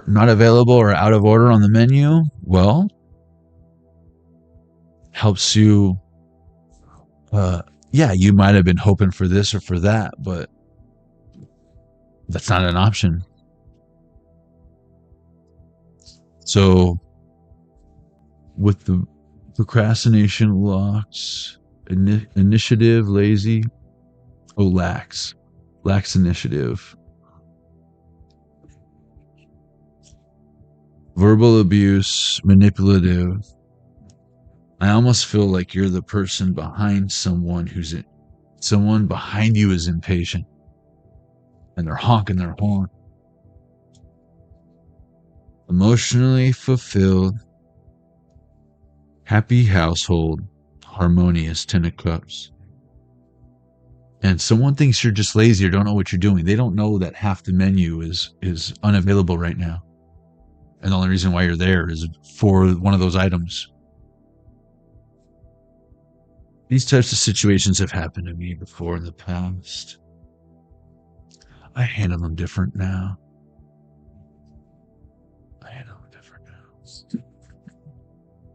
not available or out of order on the menu, well, helps you, yeah, you might have been hoping for this or for that, but that's not an option. So, with the procrastination, locks, initiative, lazy, lacks initiative. Verbal abuse, manipulative. I almost feel like you're the person behind someone someone behind you is impatient and they're honking their horn. Emotionally fulfilled, happy household, harmonious, 10 of Cups. And someone thinks you're just lazy or don't know what you're doing. They don't know that half the menu is unavailable right now. And the only reason why you're there is for one of those items. These types of situations have happened to me before in the past. I handle them different now.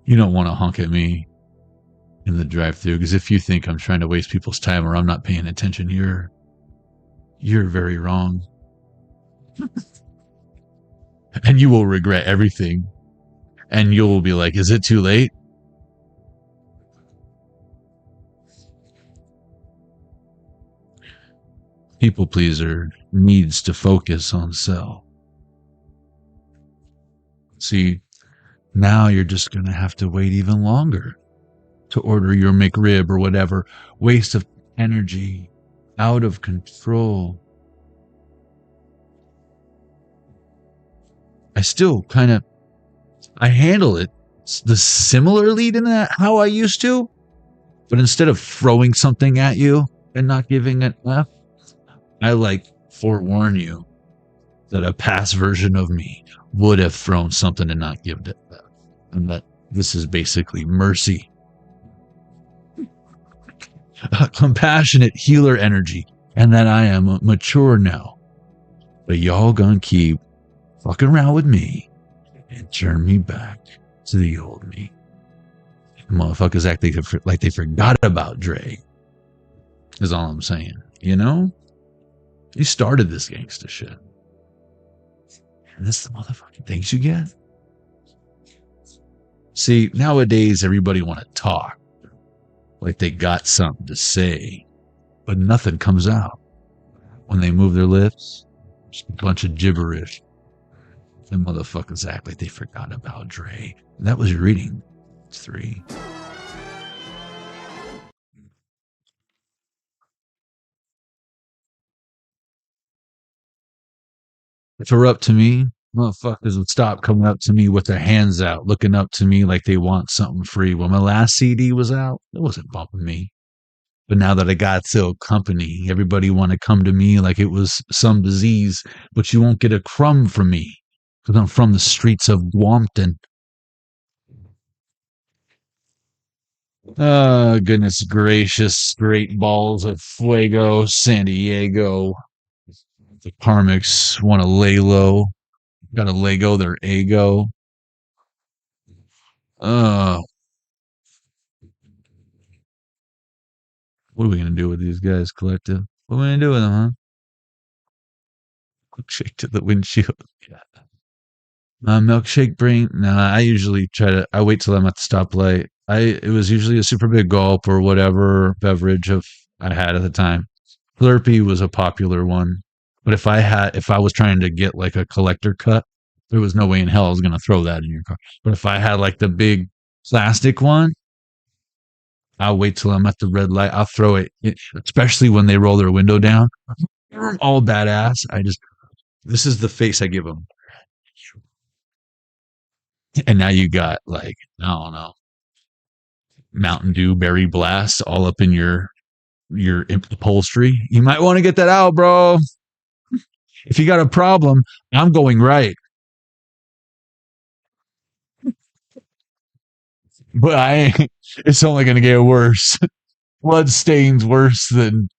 You don't want to honk at me in the drive-thru, because if you think I'm trying to waste people's time or I'm not paying attention, you're very wrong. And you will regret everything. And you will be like, is it too late? People pleaser needs to focus on self. See, now you're just going to have to wait even longer to order your McRib or whatever. Waste of energy, out of control. I still I handle it similarly to that how I used to, but instead of throwing something at you and not giving an F, I forewarn you that a past version of me would have thrown something and not given it back. And that this is basically mercy. Compassionate healer energy. And that I am mature now. But y'all gonna keep fucking around with me and turn me back to the old me. Motherfuckers act like they forgot about Dre. Is all I'm saying. You know? You started this gangsta shit. And this is the motherfucking things you get. See, nowadays everybody want to talk like they got something to say, but nothing comes out. When they move their lips, just a bunch of gibberish. Them motherfuckers act like they forgot about Dre. And that was your reading. It's 3. If it were up to me, motherfuckers would stop coming up to me with their hands out, looking up to me like they want something free. When my last CD was out, it wasn't bumping me. But now that I got Still Company, everybody want to come to me like it was some disease, but you won't get a crumb from me because I'm from the streets of Guampton. Oh, goodness gracious. Great balls of Fuego, San Diego. The Karmics want to lay low. Got to Lego their ego. What are we going to do with these guys, collective? What are we going to do with them, huh? Milkshake to the windshield. Yeah. Milkshake bring. Nah, I usually I wait till I'm at the stoplight. It was usually a super big gulp or whatever beverage I had at the time. Slurpee was a popular one. But if I was trying to get like a collector cut, there was no way in hell I was going to throw that in your car. But if I had like the big plastic one, I'll wait till I'm at the red light. I'll throw it, especially when they roll their window down. All badass. This is the face I give them. And now you got like, I don't know, Mountain Dew Berry Blast all up in your upholstery. You might want to get that out, bro. If you got a problem, I'm going right. But it's only going to get worse. Blood stains worse than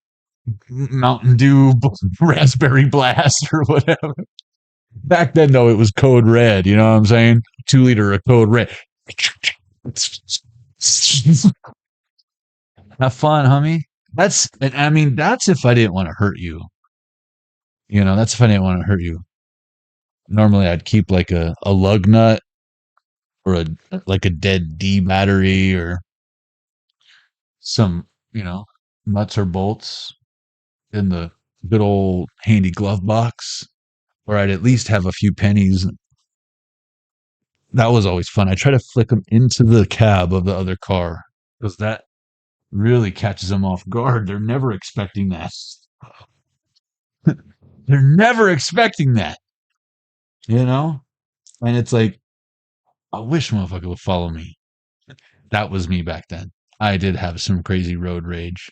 Mountain Dew Raspberry Blast or whatever. Back then, though, it was Code Red. You know what I'm saying? 2 liter of Code Red. Have fun, homie. That's if I didn't want to hurt you. You know, that's if I didn't want to hurt you. Normally, I'd keep like a lug nut or a dead D battery or some, nuts or bolts in the good old handy glove box, or I'd at least have a few pennies. That was always fun. I try to flick them into the cab of the other car because that really catches them off guard. They're never expecting that. They're never expecting that, And it's like, I wish motherfucker would follow me. That was me back then. I did have some crazy road rage.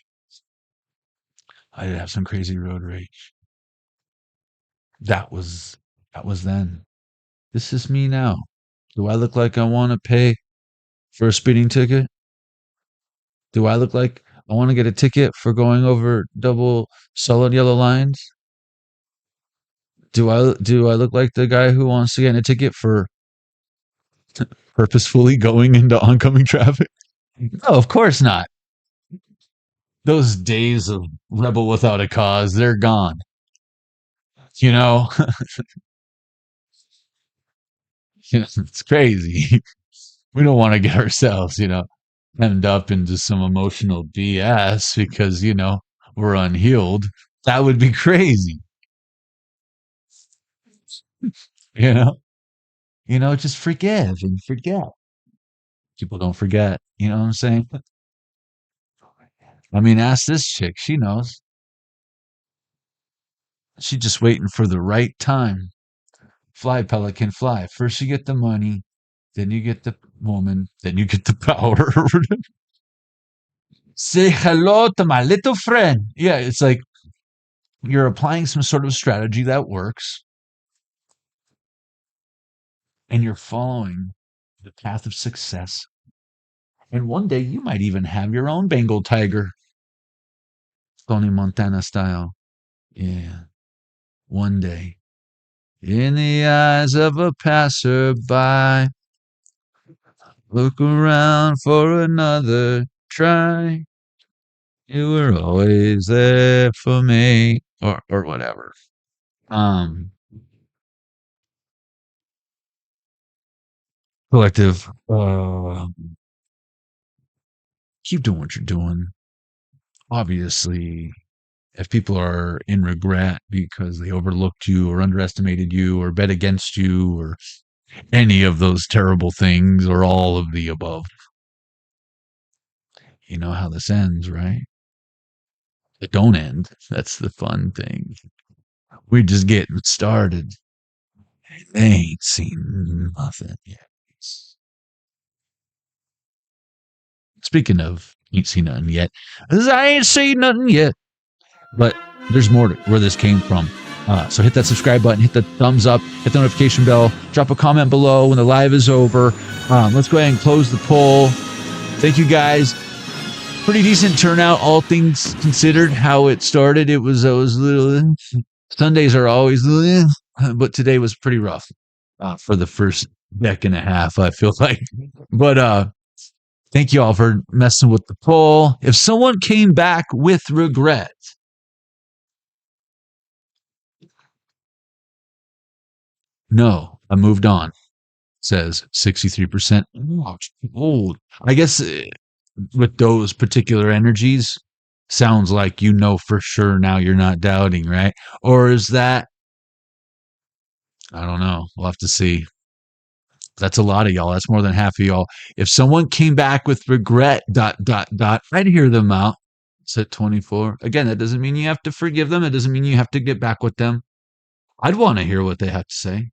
That was then. This is me now. Do I look like I want to pay for a speeding ticket? Do I look like I want to get a ticket for going over double solid yellow lines? Do I look like the guy who wants to get a ticket for purposefully going into oncoming traffic? No, of course not. Those days of rebel without a cause, they're gone. It's crazy. We don't want to get ourselves, end up into some emotional BS because, we're unhealed. That would be crazy. Just forgive and forget. People don't forget. You know what I'm saying? Ask this chick. She knows. She's just waiting for the right time. Fly, Pelican, fly. First you get the money, then you get the woman, then you get the power. Say hello to my little friend. Yeah, it's like you're applying some sort of strategy that works. And you're following the path of success. And one day you might even have your own Bengal tiger. Tony Montana style. Yeah. One day. In the eyes of a passerby. Look around for another try. You were always there for me. or whatever. Collective, keep doing what you're doing. Obviously, if people are in regret because they overlooked you or underestimated you or bet against you or any of those terrible things or all of the above, you know how this ends, right? It don't end. That's the fun thing. We're just getting started. They ain't seen nothing yet. Speaking of ain't seen nothing yet, I ain't seen nothing yet. But there's more to where this came from. So hit that subscribe button, hit the thumbs up, hit the notification bell, drop a comment below when the live is over. Let's go ahead and close the poll. Thank you guys. Pretty decent turnout, all things considered. How it started, it was a little. Sundays are always, but today was pretty rough for the first deck and a half, I feel like. But thank you all for messing with the poll. If someone came back with regret, no, I moved on, says 63%. Oh, old. I guess with those particular energies, sounds like you know for sure now you're not doubting, right? Or is that, I don't know. We'll have to see. That's a lot of y'all. That's more than half of y'all. If someone came back with regret, ... I'd hear them out. It's at 24. Again, that doesn't mean you have to forgive them. It doesn't mean you have to get back with them. I'd want to hear what they have to say.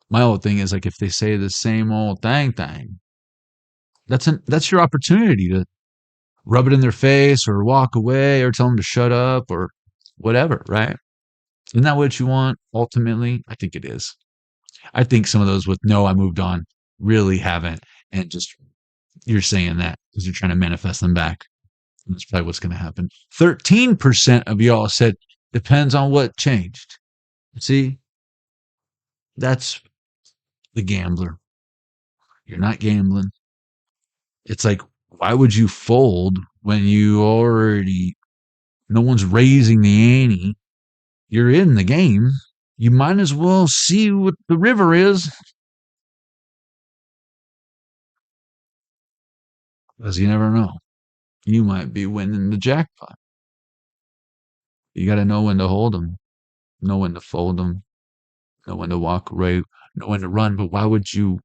My whole thing is like if they say the same old thing, that's your opportunity to rub it in their face or walk away or tell them to shut up or whatever, right? Isn't that what you want ultimately? I think it is. I think some of those with no, I moved on really haven't. And just you're saying that because you're trying to manifest them back. And that's probably what's going to happen. 13% of y'all said depends on what changed. See, that's the gambler. You're not gambling. It's like, why would you fold when you already, no one's raising the ante? You're in the game. You might as well see what the river is. Because you never know. You might be winning the jackpot. You got to know when to hold them, know when to fold them, know when to walk away, know when to run. But why would you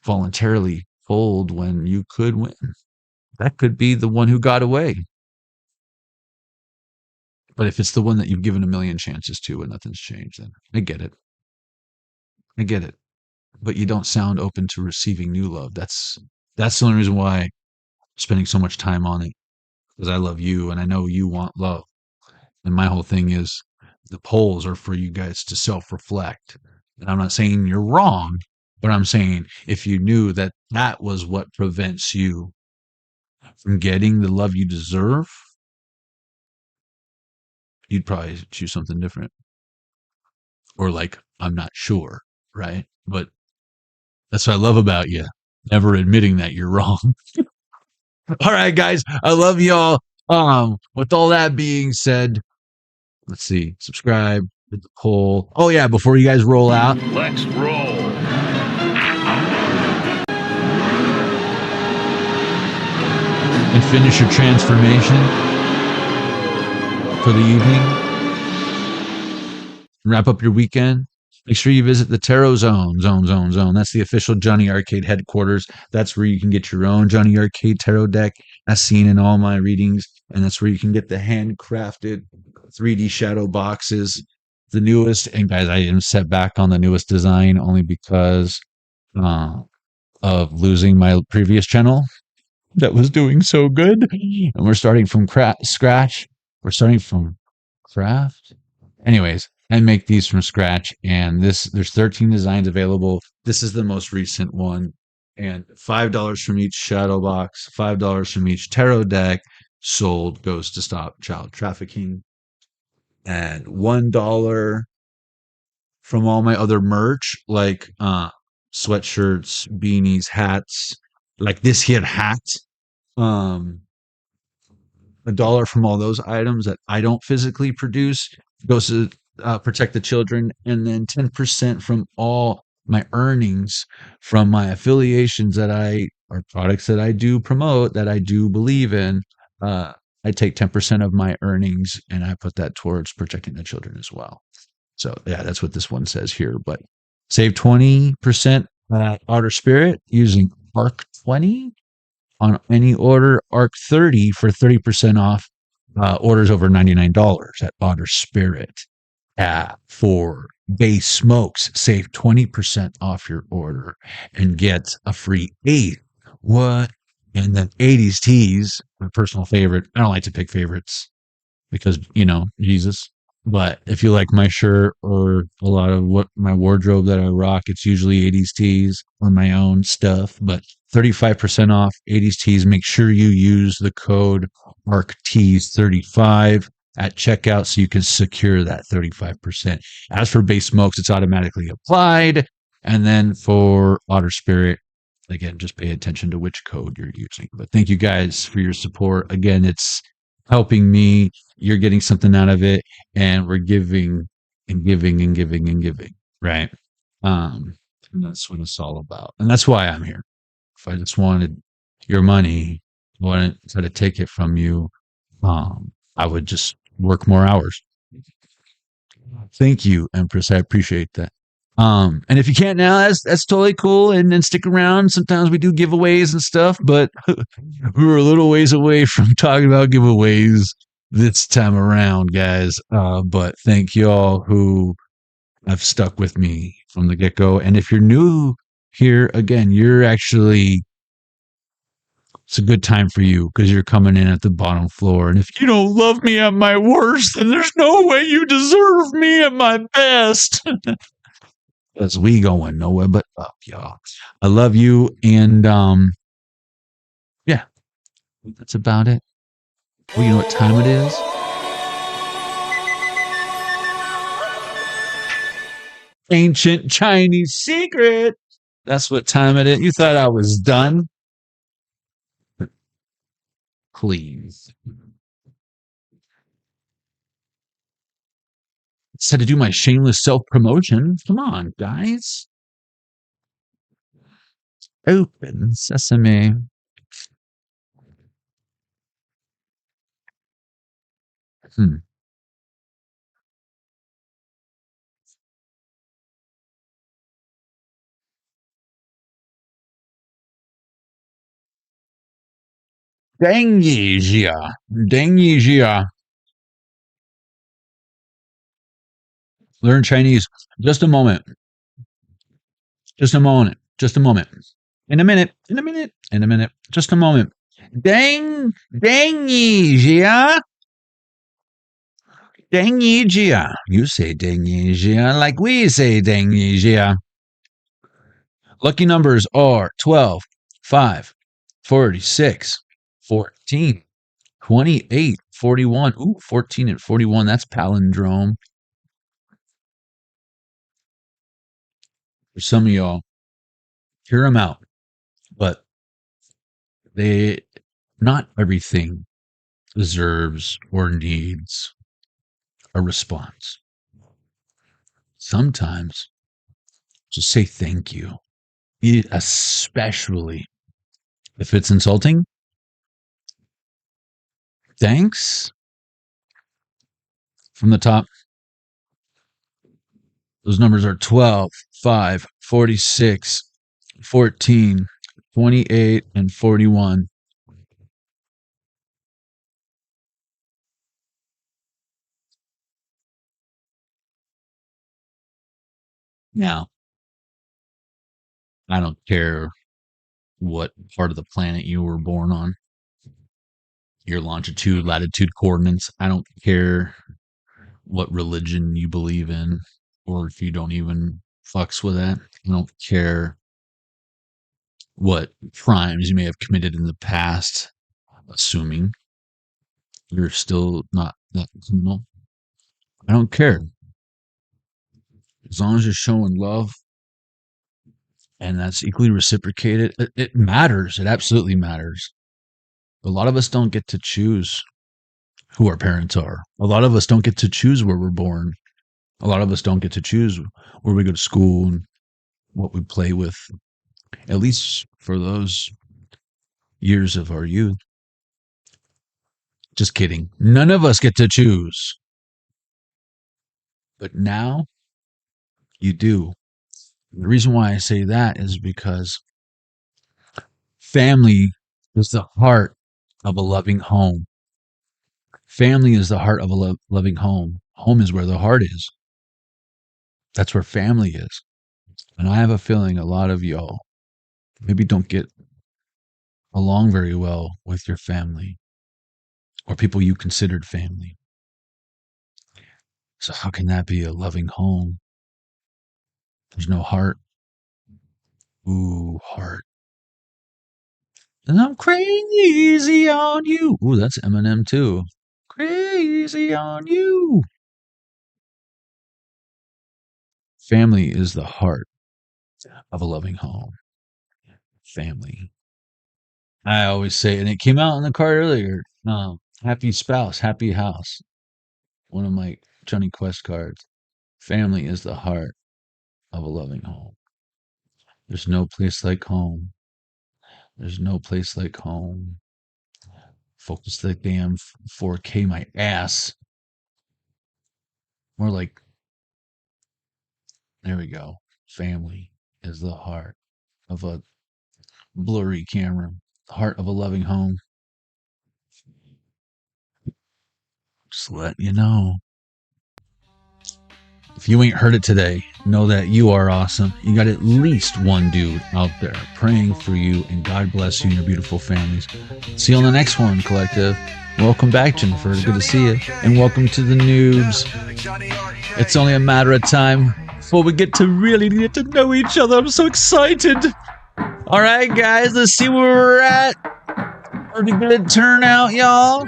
voluntarily fold when you could win? That could be the one who got away. But if it's the one that you've given a million chances to and nothing's changed, then I get it. I get it. But you don't sound open to receiving new love. That's the only reason why I'm spending so much time on it. Because I love you and I know you want love. And my whole thing is the polls are for you guys to self-reflect. And I'm not saying you're wrong, but I'm saying if you knew that that was what prevents you from getting the love you deserve, you'd probably choose something different. Or like, I'm not sure, right? But that's what I love about you. Never admitting that you're wrong. All right, guys. I love y'all. With all that being said, let's see. Subscribe, hit the poll. Oh yeah, before you guys roll out. Let's roll. And finish your transformation for the evening. Wrap up your weekend. Make sure you visit the Tarot Zone. That's the official Jonny Arkade headquarters. That's where you can get your own Jonny Arkade tarot deck, as seen in all my readings. And that's where you can get the handcrafted 3D shadow boxes, the newest. And guys, I am set back on the newest design only because of losing my previous channel that was doing so good. And we're starting from scratch. We're starting from craft. Anyways, I make these from scratch, and there's 13 designs available. This is the most recent one, and $5 from each shadow box, $5 from each tarot deck sold goes to stop child trafficking, and $1 from all my other merch like sweatshirts, beanies, hats, like this here hat. $1 from all those items that I don't physically produce goes to protect the children, and then 10% from all my earnings from my affiliations that or products that I do promote, that I do believe in. I take 10% of my earnings and I put that towards protecting the children as well. So yeah, that's what this one says here. But save 20% at Otter Spirit using ARC 20 on any order, ARC 30 for 30% off orders over $99 at Otter Spirit. For base smokes, save 20% off your order and get a free 8. What? And then 80s teas, my personal favorite. I don't like to pick favorites because, Jesus. But if you like my shirt or a lot of what my wardrobe that I rock, it's usually 80s tees or my own stuff. But 35% off 80s tees. Make sure you use the code ARCTEES35 at checkout so you can secure that 35%. As for base smokes, it's automatically applied. And then for Otter Spirit, again, just pay attention to which code you're using. But thank you guys for your support. Again, it's helping me. You're getting something out of it, and we're giving and giving and giving and giving, right? And that's what it's all about. And that's why I'm here. If I just wanted your money, I wouldn't try to take it from you. I would just work more hours. Thank you, Empress. I appreciate that. And if you can't now, that's totally cool. And then stick around. Sometimes we do giveaways and stuff, but we were a little ways away from talking about giveaways this time around, guys. But thank you all who have stuck with me from the get-go. And if you're new here, again, it's a good time for you because you're coming in at the bottom floor. And if you don't love me at my worst, then there's no way you deserve me at my best. Because we going nowhere but up, y'all. I love you. And yeah, that's about it. Well, you know what time it is? Ancient Chinese secret. That's what time it is. You thought I was done? Please. It's had to do my shameless self-promotion. Come on, guys. Open sesame. Dengjia. Learn Chinese. Just a moment. In a minute. Just a moment. Dengjia. You say Dengjia like we say Dengjia. Lucky numbers are 12, 5, 46, 14, 28, 41. Ooh, 14 and 41. That's palindrome. For some of y'all, hear them out. But not everything deserves or needs a response. Sometimes just say thank you, especially if it's insulting. Thanks from the top. Those numbers are 12, 5, 46, 14, 28, and 41. Now, I don't care what part of the planet you were born on, your longitude, latitude, coordinates. I don't care what religion you believe in, or if you don't even fucks with that. I don't care what crimes you may have committed in the past, assuming you're still not that criminal. I don't care. As long as you're showing love and that's equally reciprocated, it matters. It absolutely matters. A lot of us don't get to choose who our parents are. A lot of us don't get to choose where we're born. A lot of us don't get to choose where we go to school and what we play with, at least for those years of our youth. Just kidding. None of us get to choose. But now you do. The reason why I say that is because family is the heart of a loving home. Family is the heart of a loving home. Home is where the heart is. That's where family is. And I have a feeling a lot of y'all maybe don't get along very well with your family or people you considered family. So how can that be a loving home? There's no heart. Ooh, heart. And I'm crazy on you. Ooh, that's Eminem too. Crazy on you. Family is the heart of a loving home. Family. I always say, and it came out in the card earlier, happy spouse, happy house. One of my Jonny KWEST cards. Family is the heart of a loving home. There's no place like home. There's no place like home. Focus the damn 4K my ass. More like, there we go. Family is the heart of a blurry camera. The heart of a loving home. Just let you know. If you ain't heard it today, know that you are awesome. You got at least one dude out there praying for you, and God bless you and your beautiful families. See you on the next one, collective. Welcome back, Jennifer. Good to see you. And welcome to the noobs. It's only a matter of time before we really get to know each other. I'm so excited. All right, guys, let's see where we're at. Pretty good turnout, y'all.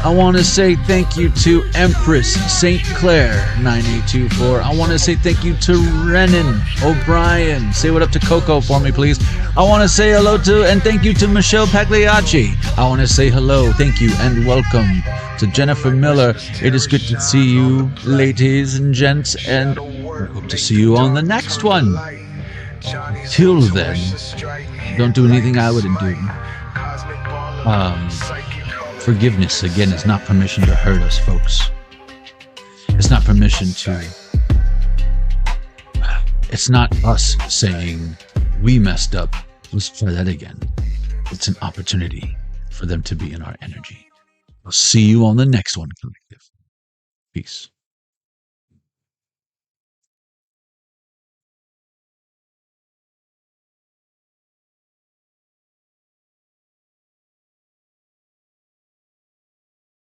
I want to say thank you to Empress St. Clair 9824. I want to say thank you to Renan O'Brien. Say what up to Coco for me, please. I want to say hello to and thank you to Michelle Pagliacci. I want to say hello, thank you, and welcome to Jennifer Miller. It is good to see you, ladies and gents, and I hope to see you on the next one. Till then, don't do anything I wouldn't do. Forgiveness, again, is not permission to hurt us, folks. It's not permission to... It's not us saying, we messed up, let's try that again. It's an opportunity for them to be in our energy. I'll see you on the next one, collective. Peace.